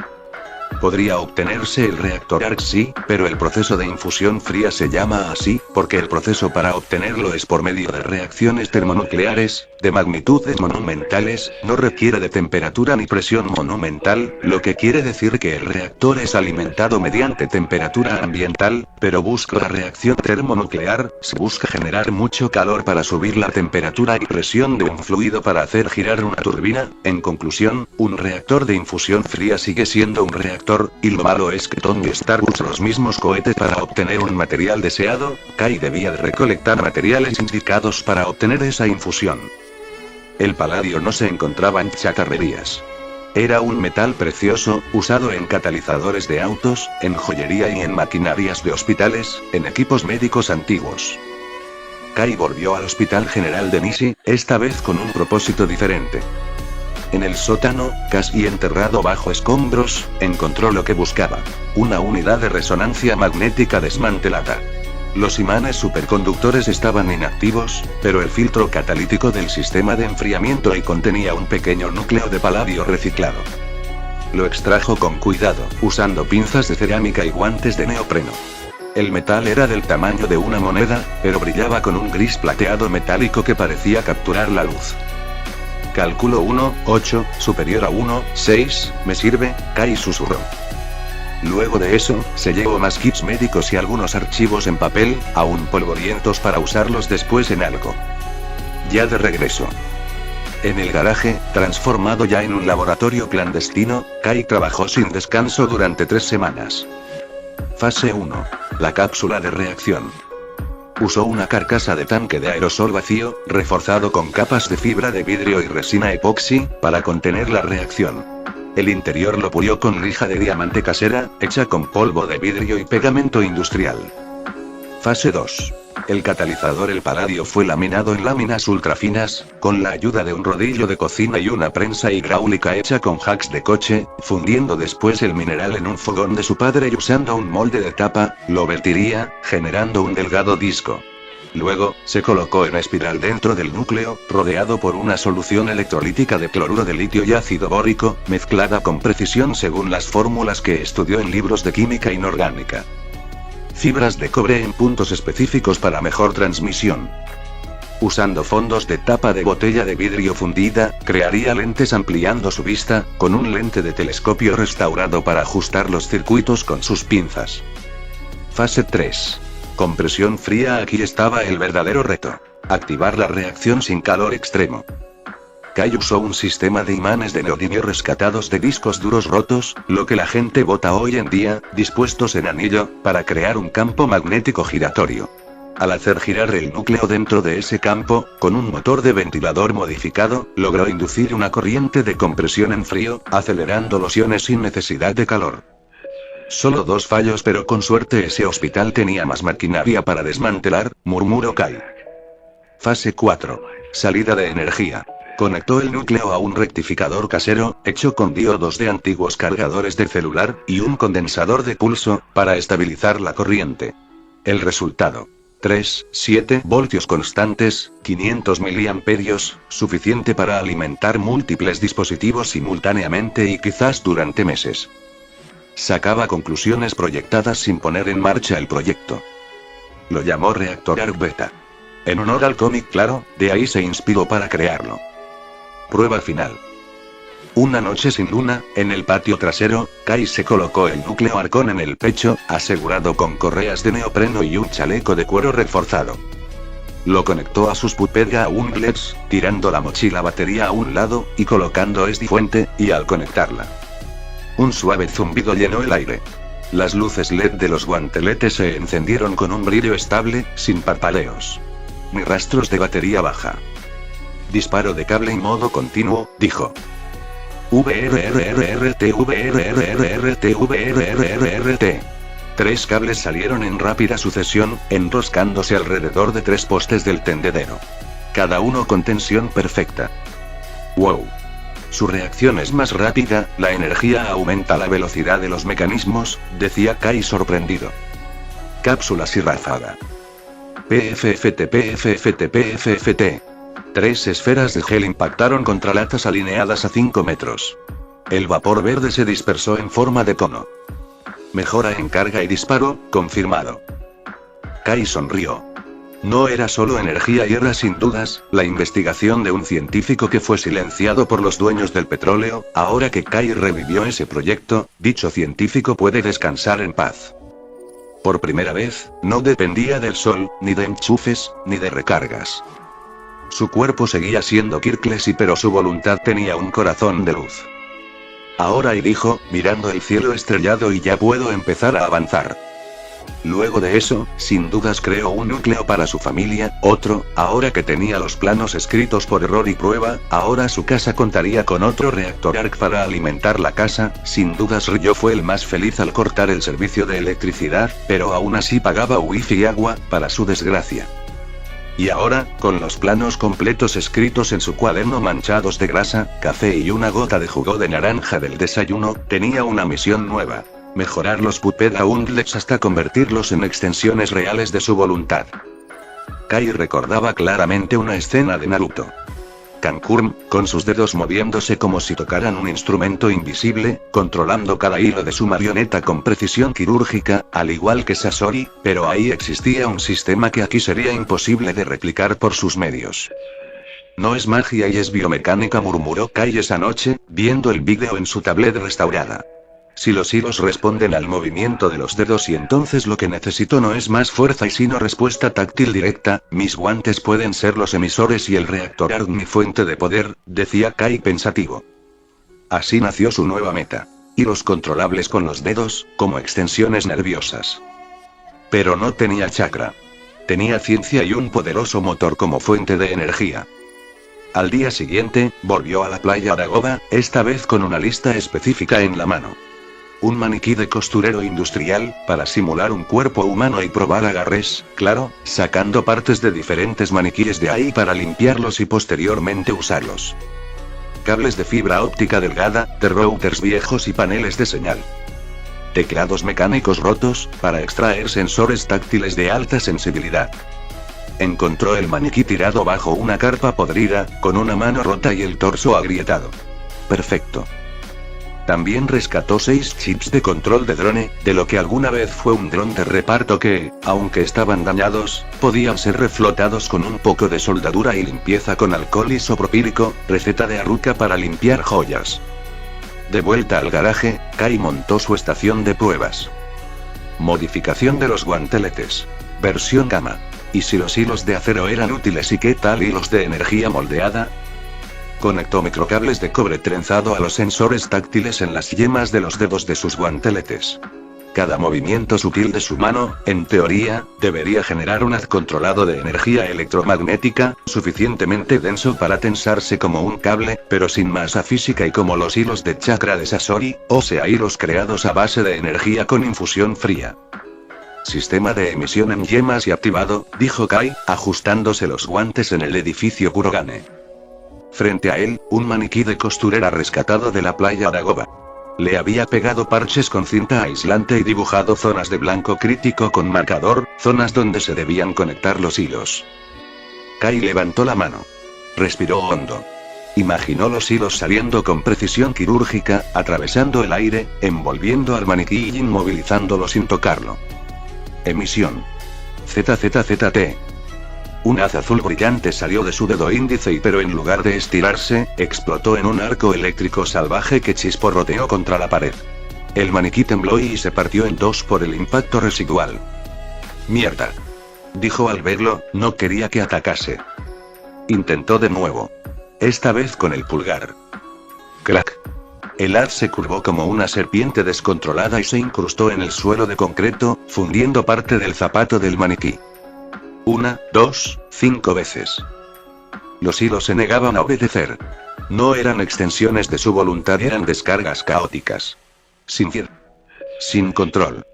Podría obtenerse el reactor Arc, sí, pero el proceso de infusión fría se llama así, porque el proceso para obtenerlo es por medio de reacciones termonucleares, de magnitudes monumentales, no requiere de temperatura ni presión monumental, lo que quiere decir que el reactor es alimentado mediante temperatura ambiental, pero busca la reacción termonuclear, se busca generar mucho calor para subir la temperatura y presión de un fluido para hacer girar una turbina. En conclusión, un reactor de infusión fría sigue siendo un reactor, y lo malo es que Tony Stark usa los mismos cohetes para obtener un material deseado. Kai debía de recolectar materiales indicados para obtener esa infusión. El paladio no se encontraba en chatarrerías. Era un metal precioso, usado en catalizadores de autos, en joyería y en maquinarias de hospitales, en equipos médicos antiguos. Kai volvió al Hospital General de Nishi, esta vez con un propósito diferente. En el sótano, casi enterrado bajo escombros, encontró lo que buscaba. Una unidad de resonancia magnética desmantelada. Los imanes superconductores estaban inactivos, pero el filtro catalítico del sistema de enfriamiento y contenía un pequeño núcleo de paladio reciclado. Lo extrajo con cuidado, usando pinzas de cerámica y guantes de neopreno. El metal era del tamaño de una moneda, pero brillaba con un gris plateado metálico que parecía capturar la luz. Cálculo 1, 8, superior a 1, 6, me sirve, Kai susurró. Luego de eso, se llevó más kits médicos y algunos archivos en papel, aún polvorientos para usarlos después en algo. Ya de regreso. En el garaje, transformado ya en un laboratorio clandestino, Kai trabajó sin descanso durante 3 semanas. Fase 1. La cápsula de reacción. Usó una carcasa de tanque de aerosol vacío, reforzado con capas de fibra de vidrio y resina epoxi, para contener la reacción. El interior lo pulió con lija de diamante casera, hecha con polvo de vidrio y pegamento industrial. Fase 2. El catalizador el paladio fue laminado en láminas ultrafinas, con la ayuda de un rodillo de cocina y una prensa hidráulica hecha con hacks de coche, fundiendo después el mineral en un fogón de su padre y usando un molde de tapa, lo vertiría, generando un delgado disco. Luego, se colocó en espiral dentro del núcleo, rodeado por una solución electrolítica de cloruro de litio y ácido bórico, mezclada con precisión según las fórmulas que estudió en libros de química inorgánica. Fibras de cobre en puntos específicos para mejor transmisión. Usando fondos de tapa de botella de vidrio fundida, crearía lentes ampliando su vista, con un lente de telescopio restaurado para ajustar los circuitos con sus pinzas. Fase 3. Compresión fría. Aquí estaba el verdadero reto. Activar la reacción sin calor extremo. Kai usó un sistema de imanes de neodimio rescatados de discos duros rotos, lo que la gente bota hoy en día, dispuestos en anillo, para crear un campo magnético giratorio. Al hacer girar el núcleo dentro de ese campo, con un motor de ventilador modificado, logró inducir una corriente de compresión en frío, acelerando los iones sin necesidad de calor. Solo 2 fallos, pero con suerte ese hospital tenía más maquinaria para desmantelar, murmuró Kai. Fase 4. Salida de energía. Conectó el núcleo a un rectificador casero, hecho con diodos de antiguos cargadores de celular, y un condensador de pulso, para estabilizar la corriente. El resultado. 3,7 voltios constantes, 500 miliamperios, suficiente para alimentar múltiples dispositivos simultáneamente y quizás durante meses. Sacaba conclusiones proyectadas sin poner en marcha el proyecto. Lo llamó reactor Arc Beta. En honor al cómic, claro, de ahí se inspiró para crearlo. Prueba final. Una noche sin luna, en el patio trasero, Kai se colocó el núcleo Arcón en el pecho, asegurado con correas de neopreno y un chaleco de cuero reforzado. Lo conectó a sus Pupega Unglets, tirando la mochila batería a un lado, y colocando SD fuente, y al conectarla. Un suave zumbido llenó el aire. Las luces LED de los guanteletes se encendieron con un brillo estable, sin parpadeos. Ni rastros de batería baja. Disparo de cable en modo continuo, dijo. VRRRT. 3 cables salieron en rápida sucesión, enroscándose alrededor de 3 postes del tendedero. Cada uno con tensión perfecta. ¡Wow! Su reacción es más rápida, la energía aumenta la velocidad de los mecanismos, decía Kai sorprendido. Cápsulas y ráfaga. PFFT. 3 esferas de gel impactaron contra latas alineadas a 5 metros. El vapor verde se dispersó en forma de cono. Mejora en carga y disparo, confirmado. Kai sonrió. No era solo energía y era sin dudas, la investigación de un científico que fue silenciado por los dueños del petróleo. Ahora que Kai revivió ese proyecto, dicho científico puede descansar en paz. Por primera vez, no dependía del sol, ni de enchufes, ni de recargas. Su cuerpo seguía siendo Kirklesi, pero su voluntad tenía un corazón de luz. Ahora, y dijo, mirando el cielo estrellado, y ya puedo empezar a avanzar. Luego de eso, sin dudas creó un núcleo para su familia, otro, ahora que tenía los planos escritos por error y prueba, ahora su casa contaría con otro reactor ARC para alimentar la casa. Sin dudas Ryo fue el más feliz al cortar el servicio de electricidad, pero aún así pagaba wifi y agua, para su desgracia. Y ahora, con los planos completos escritos en su cuaderno manchados de grasa, café y una gota de jugo de naranja del desayuno, tenía una misión nueva. Mejorar los Pupeda Unglets hasta convertirlos en extensiones reales de su voluntad. Kai recordaba claramente una escena de Naruto. Kankurm, con sus dedos moviéndose como si tocaran un instrumento invisible, controlando cada hilo de su marioneta con precisión quirúrgica, al igual que Sasori, pero ahí existía un sistema que aquí sería imposible de replicar por sus medios. No es magia y es biomecánica, murmuró Kai esa noche, viendo el vídeo en su tablet restaurada. Si los hilos responden al movimiento de los dedos y entonces lo que necesito no es más fuerza y sino respuesta táctil directa, mis guantes pueden ser los emisores y el reactor mi fuente de poder, decía Kai pensativo. Así nació su nueva meta. Hilos controlables con los dedos, como extensiones nerviosas. Pero no tenía chakra. Tenía ciencia y un poderoso motor como fuente de energía. Al día siguiente, volvió a la playa Aragova, esta vez con una lista específica en la mano. Un maniquí de costurero industrial, para simular un cuerpo humano y probar agarres, claro, sacando partes de diferentes maniquíes de ahí para limpiarlos y posteriormente usarlos. Cables de fibra óptica delgada, de routers viejos y paneles de señal. Teclados mecánicos rotos, para extraer sensores táctiles de alta sensibilidad. Encontró el maniquí tirado bajo una carpa podrida, con una mano rota y el torso agrietado. Perfecto. También rescató 6 chips de control de drone, de lo que alguna vez fue un dron de reparto que, aunque estaban dañados, podían ser reflotados con un poco de soldadura y limpieza con alcohol isopropílico, receta de Haruka para limpiar joyas. De vuelta al garaje, Kai montó su estación de pruebas. Modificación de los guanteletes. Versión cama. ¿Y si los hilos de acero eran útiles y qué tal hilos de energía moldeada? Conectó microcables de cobre trenzado a los sensores táctiles en las yemas de los dedos de sus guanteletes. Cada movimiento sutil de su mano, en teoría, debería generar un haz controlado de energía electromagnética, suficientemente denso para tensarse como un cable, pero sin masa física y como los hilos de chakra de Sasori, o sea hilos creados a base de energía con infusión fría. Sistema de emisión en yemas y activado, dijo Kai, ajustándose los guantes en el edificio Kurogane. Frente a él, un maniquí de costurera rescatado de la playa Aragova. Le había pegado parches con cinta aislante y dibujado zonas de blanco crítico con marcador, zonas donde se debían conectar los hilos. Kai levantó la mano. Respiró hondo. Imaginó los hilos saliendo con precisión quirúrgica, atravesando el aire, envolviendo al maniquí y inmovilizándolo sin tocarlo. Emisión. ZZZT. Un haz azul brillante salió de su dedo índice pero en lugar de estirarse, explotó en un arco eléctrico salvaje que chisporroteó contra la pared. El maniquí tembló y se partió en dos por el impacto residual. «Mierda», dijo al verlo, no quería que atacase. Intentó de nuevo. Esta vez con el pulgar. ¡Clac! El haz se curvó como una serpiente descontrolada y se incrustó en el suelo de concreto, fundiendo parte del zapato del maniquí. 1, 2, 5 veces. Los hilos se negaban a obedecer. No eran extensiones de su voluntad, eran descargas caóticas. Sin control.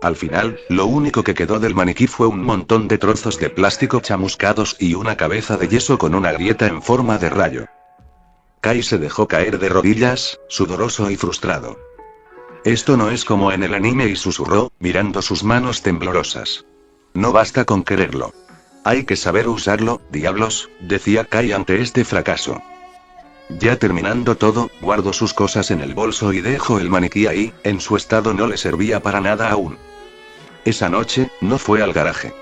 Al final, lo único que quedó del maniquí fue un montón de trozos de plástico chamuscados y una cabeza de yeso con una grieta en forma de rayo. Kai se dejó caer de rodillas, sudoroso y frustrado. Esto no es como en el anime, y susurró, mirando sus manos temblorosas. No basta con quererlo. Hay que saber usarlo, diablos, decía Kai ante este fracaso. Ya terminando todo, guardó sus cosas en el bolso y dejó el maniquí ahí, en su estado no le servía para nada aún. Esa noche, no fue al garaje.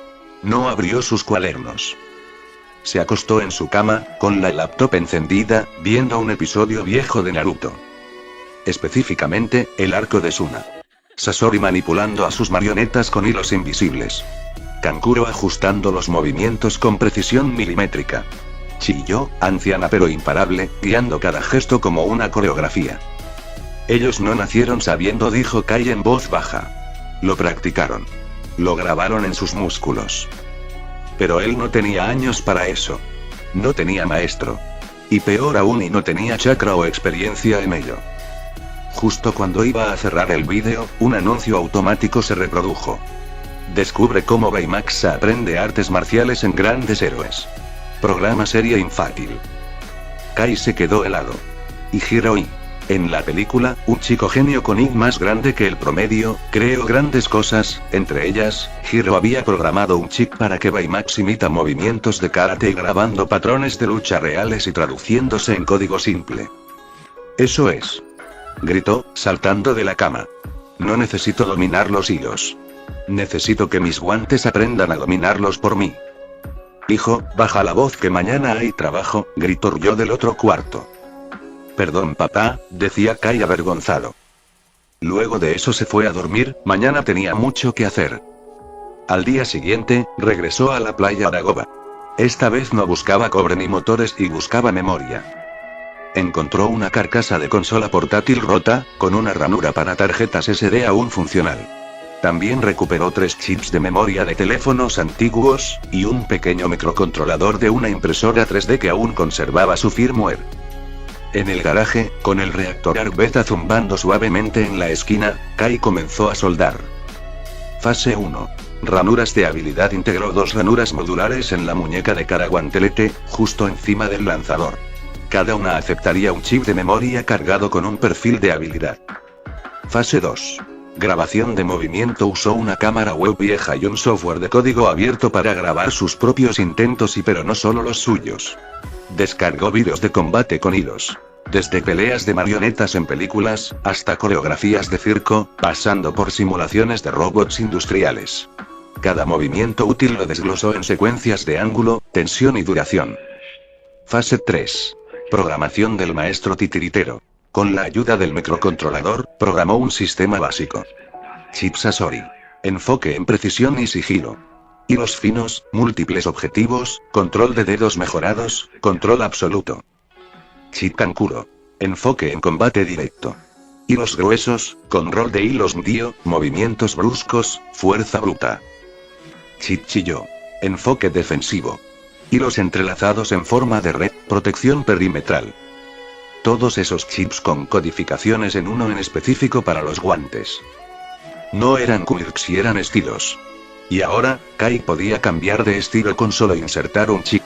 No abrió sus cuadernos. Se acostó en su cama, con la laptop encendida, viendo un episodio viejo de Naruto. Específicamente, el arco de Suna. Sasori manipulando a sus marionetas con hilos invisibles. Kankuro ajustando los movimientos con precisión milimétrica. Chilló, anciana pero imparable, guiando cada gesto como una coreografía. Ellos no nacieron sabiendo, dijo Kai en voz baja. Lo practicaron. Lo grabaron en sus músculos. Pero él no tenía años para eso. No tenía maestro. Y peor aún, y no tenía chakra o experiencia en ello. Justo cuando iba a cerrar el vídeo, un anuncio automático se reprodujo. Descubre cómo Baymax aprende artes marciales en Grandes Héroes. Programa serie infantil. Kai se quedó helado. Y Hiroi. En la película, un chico genio con IQ más grande que el promedio, creó grandes cosas, entre ellas, Hiro había programado un chip para que Baymax imita movimientos de karate grabando patrones de lucha reales y traduciéndose en código simple. Eso es. Gritó, saltando de la cama. No necesito dominar los hilos. Necesito que mis guantes aprendan a dominarlos por mí. Hijo, baja la voz que mañana hay trabajo, gritó Ryo del otro cuarto. Perdón papá, decía Kai avergonzado. Luego de eso se fue a dormir, mañana tenía mucho que hacer. Al día siguiente, regresó a la playa Aragova. Esta vez no buscaba cobre ni motores y buscaba memoria. Encontró una carcasa de consola portátil rota, con una ranura para tarjetas SD aún funcional. También recuperó 3 chips de memoria de teléfonos antiguos, y un pequeño microcontrolador de una impresora 3D que aún conservaba su firmware. En el garaje, con el reactor Arc Beta zumbando suavemente en la esquina, Kai comenzó a soldar. Fase 1. Ranuras de habilidad. Integró 2 ranuras modulares en la muñeca de caraguantelete, justo encima del lanzador. Cada una aceptaría un chip de memoria cargado con un perfil de habilidad. Fase 2. Grabación de movimiento. Usó una cámara web vieja y un software de código abierto para grabar sus propios intentos pero no solo los suyos. Descargó vídeos de combate con hilos. Desde peleas de marionetas en películas, hasta coreografías de circo, pasando por simulaciones de robots industriales. Cada movimiento útil lo desglosó en secuencias de ángulo, tensión y duración. Fase 3. Programación del maestro titiritero. Con la ayuda del microcontrolador, programó un sistema básico. Chip Sasori. Enfoque en precisión y sigilo. Hilos finos, múltiples objetivos, control de dedos mejorados, control absoluto. Chip Kankuro. Enfoque en combate directo. Hilos gruesos, con rol de hilos MDIO, movimientos bruscos, fuerza bruta. Chip Chiyo. Enfoque defensivo. Hilos entrelazados en forma de red, protección perimetral. Todos esos chips con codificaciones en uno en específico para los guantes. No eran quirks y eran estilos. Y ahora, Kai podía cambiar de estilo con solo insertar un chip.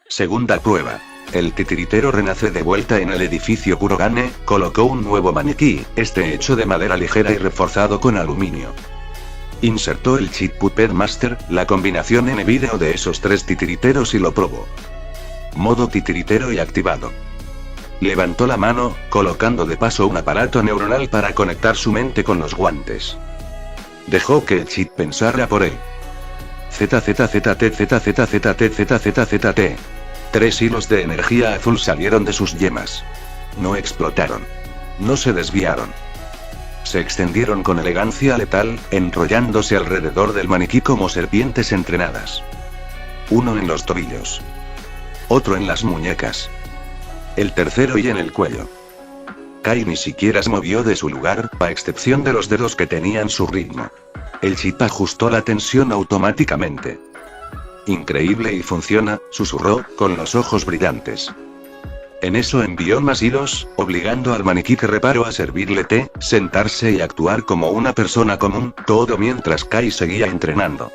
Segunda prueba. El titiritero renace de vuelta en el edificio Kurogane, colocó un nuevo maniquí, este hecho de madera ligera y reforzado con aluminio. Insertó el chip Puppet Master, la combinación en vídeo de esos 3 titiriteros y lo probó. Modo titiritero y activado. Levantó la mano, colocando de paso un aparato neuronal para conectar su mente con los guantes. Dejó que el chip pensara por él. ZZZT. 3 hilos de energía azul salieron de sus yemas. No explotaron. No se desviaron. Se extendieron con elegancia letal, enrollándose alrededor del maniquí como serpientes entrenadas. Uno en los tobillos. Otro en las muñecas. El tercero y en el cuello. Kai ni siquiera se movió de su lugar, a excepción de los dedos que tenían su ritmo. El chip ajustó la tensión automáticamente. Increíble y funciona, susurró, con los ojos brillantes. En eso envió más hilos, obligando al maniquí que reparó a servirle té, sentarse y actuar como una persona común, todo mientras Kai seguía entrenando.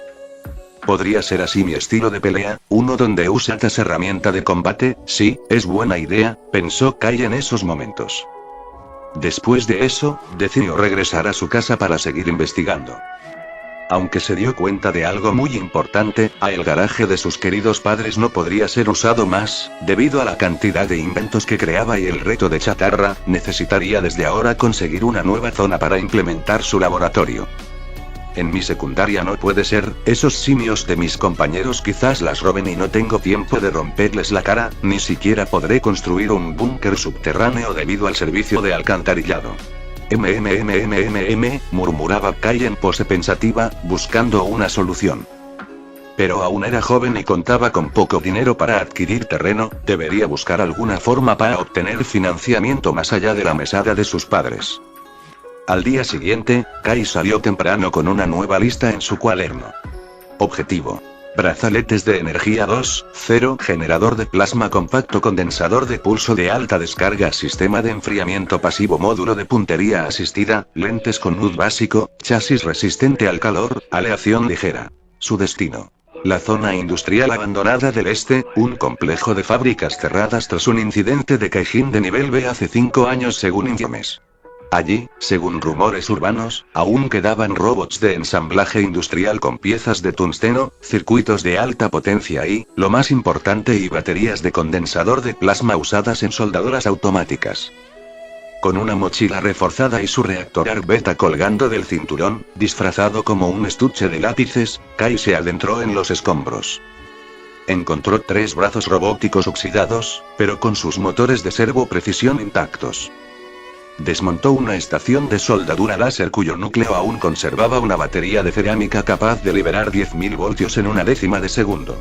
¿Podría ser así mi estilo de pelea, uno donde usas herramienta de combate? Sí, es buena idea, pensó Kai en esos momentos. Después de eso, decidió regresar a su casa para seguir investigando. Aunque se dio cuenta de algo muy importante, el garaje de sus queridos padres no podría ser usado más, debido a la cantidad de inventos que creaba y el reto de chatarra, necesitaría desde ahora conseguir una nueva zona para implementar su laboratorio. En mi secundaria no puede ser, esos simios de mis compañeros quizás las roben y no tengo tiempo de romperles la cara, ni siquiera podré construir un búnker subterráneo debido al servicio de alcantarillado. Murmuraba Kai en pose pensativa, buscando una solución. Pero aún era joven y contaba con poco dinero para adquirir terreno, debería buscar alguna forma para obtener financiamiento más allá de la mesada de sus padres. Al día siguiente, Kai salió temprano con una nueva lista en su cuaderno. Objetivo. Brazaletes de energía 2.0, generador de plasma compacto, condensador de pulso de alta descarga, sistema de enfriamiento pasivo, módulo de puntería asistida, lentes con luz básico, chasis resistente al calor, aleación ligera. Su destino. La zona industrial abandonada del este, un complejo de fábricas cerradas tras un incidente de Kaijin de nivel B hace 5 años según informes. Allí, según rumores urbanos, aún quedaban robots de ensamblaje industrial con piezas de tungsteno, circuitos de alta potencia y, lo más importante, y baterías de condensador de plasma usadas en soldadoras automáticas. Con una mochila reforzada y su reactor Arc Beta colgando del cinturón, disfrazado como un estuche de lápices, Kai se adentró en los escombros. Encontró 3 brazos robóticos oxidados, pero con sus motores de servo precisión intactos. Desmontó una estación de soldadura láser cuyo núcleo aún conservaba una batería de cerámica capaz de liberar 10.000 voltios en una décima de segundo.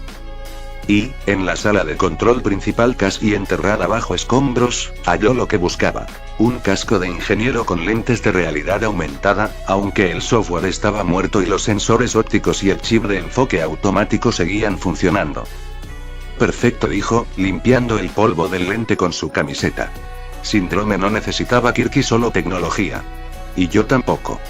Y, en la sala de control principal casi enterrada bajo escombros, halló lo que buscaba. Un casco de ingeniero con lentes de realidad aumentada, aunque el software estaba muerto y los sensores ópticos y el chip de enfoque automático seguían funcionando. Perfecto, dijo, limpiando el polvo del lente con su camiseta. Síndrome no necesitaba Kirky, solo tecnología. Y yo tampoco.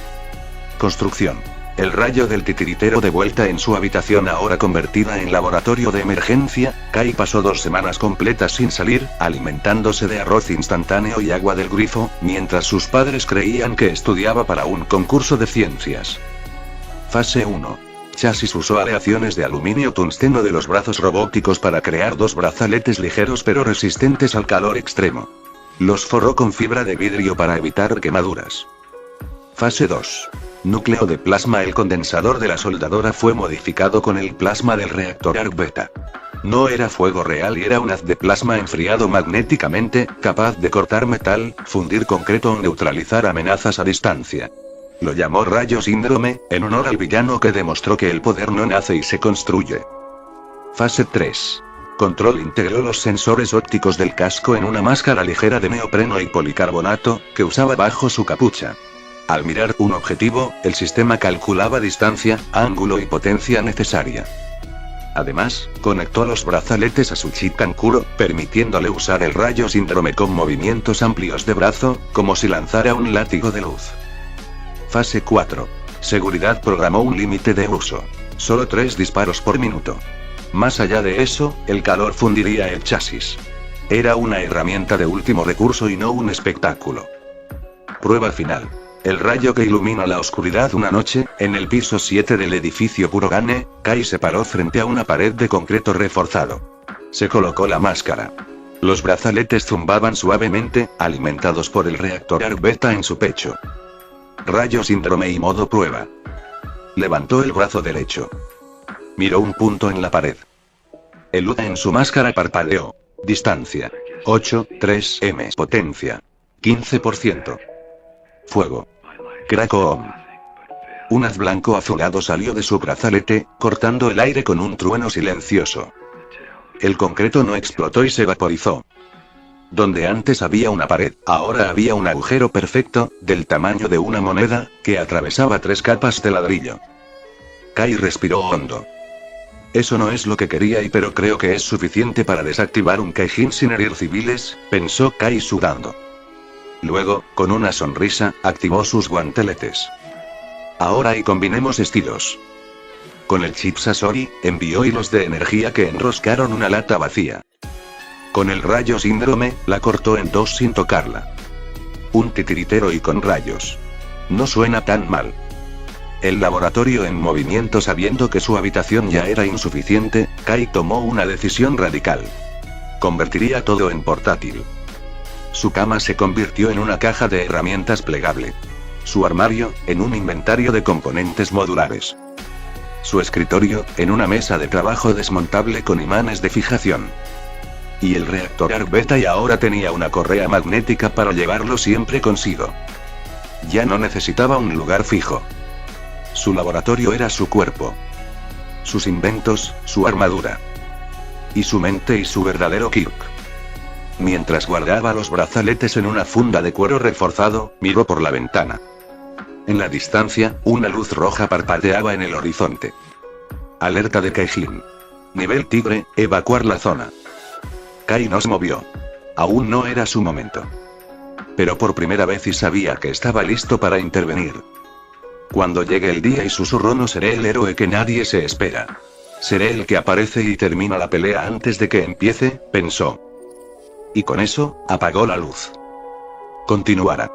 Construcción. El rayo del titiritero de vuelta en su habitación ahora convertida en laboratorio de emergencia, Kai pasó 2 semanas completas sin salir, alimentándose de arroz instantáneo y agua del grifo, mientras sus padres creían que estudiaba para un concurso de ciencias. Fase 1. Chasis usó aleaciones de aluminio tungsteno de los brazos robóticos para crear 2 brazaletes ligeros pero resistentes al calor extremo. Los forró con fibra de vidrio para evitar quemaduras. Fase 2. Núcleo de plasma. El condensador de la soldadora fue modificado con el plasma del reactor Arc Beta. No era fuego real y era un haz de plasma enfriado magnéticamente, capaz de cortar metal, fundir concreto o neutralizar amenazas a distancia. Lo llamó Rayo Síndrome, en honor al villano que demostró que el poder no nace y se construye. Fase 3. Control integró los sensores ópticos del casco en una máscara ligera de neopreno y policarbonato, que usaba bajo su capucha. Al mirar un objetivo, el sistema calculaba distancia, ángulo y potencia necesaria. Además, conectó los brazaletes a su chip Kankuro, permitiéndole usar el Rayo Síndrome con movimientos amplios de brazo, como si lanzara un látigo de luz. Fase 4. Seguridad programó un límite de uso. Solo 3 disparos por minuto. Más allá de eso, el calor fundiría el chasis. Era una herramienta de último recurso y no un espectáculo. Prueba final. El rayo que ilumina la oscuridad. Una noche, en el piso 7 del edificio Kurogane, Kai se paró frente a una pared de concreto reforzado. Se colocó la máscara. Los brazaletes zumbaban suavemente, alimentados por el reactor Arc Beta en su pecho. Rayo Síndrome y modo prueba. Levantó el brazo derecho. Miró un punto en la pared. El luz en su máscara parpadeó. Distancia. 8,3 m. Potencia. 15%. Fuego. Crack-o-om. Un haz blanco azulado salió de su brazalete, cortando el aire con un trueno silencioso. El concreto no explotó y se vaporizó. Donde antes había una pared, ahora había un agujero perfecto, del tamaño de una moneda, que atravesaba 3 capas de ladrillo. Kai respiró hondo. Eso no es lo que quería pero creo que es suficiente para desactivar un Kaijin sin herir civiles, pensó Kai sudando. Luego, con una sonrisa, activó sus guanteletes. Ahora y combinemos estilos. Con el chip Sasori, envió hilos de energía que enroscaron una lata vacía. Con el Rayo Síndrome, la cortó en 2 sin tocarla. Un titiritero y con rayos. No suena tan mal. El laboratorio en movimiento. Sabiendo que su habitación ya era insuficiente, Kai tomó una decisión radical. Convertiría todo en portátil. Su cama se convirtió en una caja de herramientas plegable. Su armario, en un inventario de componentes modulares. Su escritorio, en una mesa de trabajo desmontable con imanes de fijación. Y el reactor Arc Beta, y ahora tenía una correa magnética para llevarlo siempre consigo. Ya no necesitaba un lugar fijo. Su laboratorio era su cuerpo. Sus inventos, su armadura. Y su mente y su verdadero Kirk. Mientras guardaba los brazaletes en una funda de cuero reforzado, miró por la ventana. En la distancia, una luz roja parpadeaba en el horizonte. Alerta de Kaijin. Nivel Tigre, evacuar la zona. Kai no se movió. Aún no era su momento. Pero por primera vez y sabía que estaba listo para intervenir. Cuando llegue el día y susurró, no seré el héroe que nadie se espera. Seré el que aparece y termina la pelea antes de que empiece, pensó. Y con eso, apagó la luz. Continuará.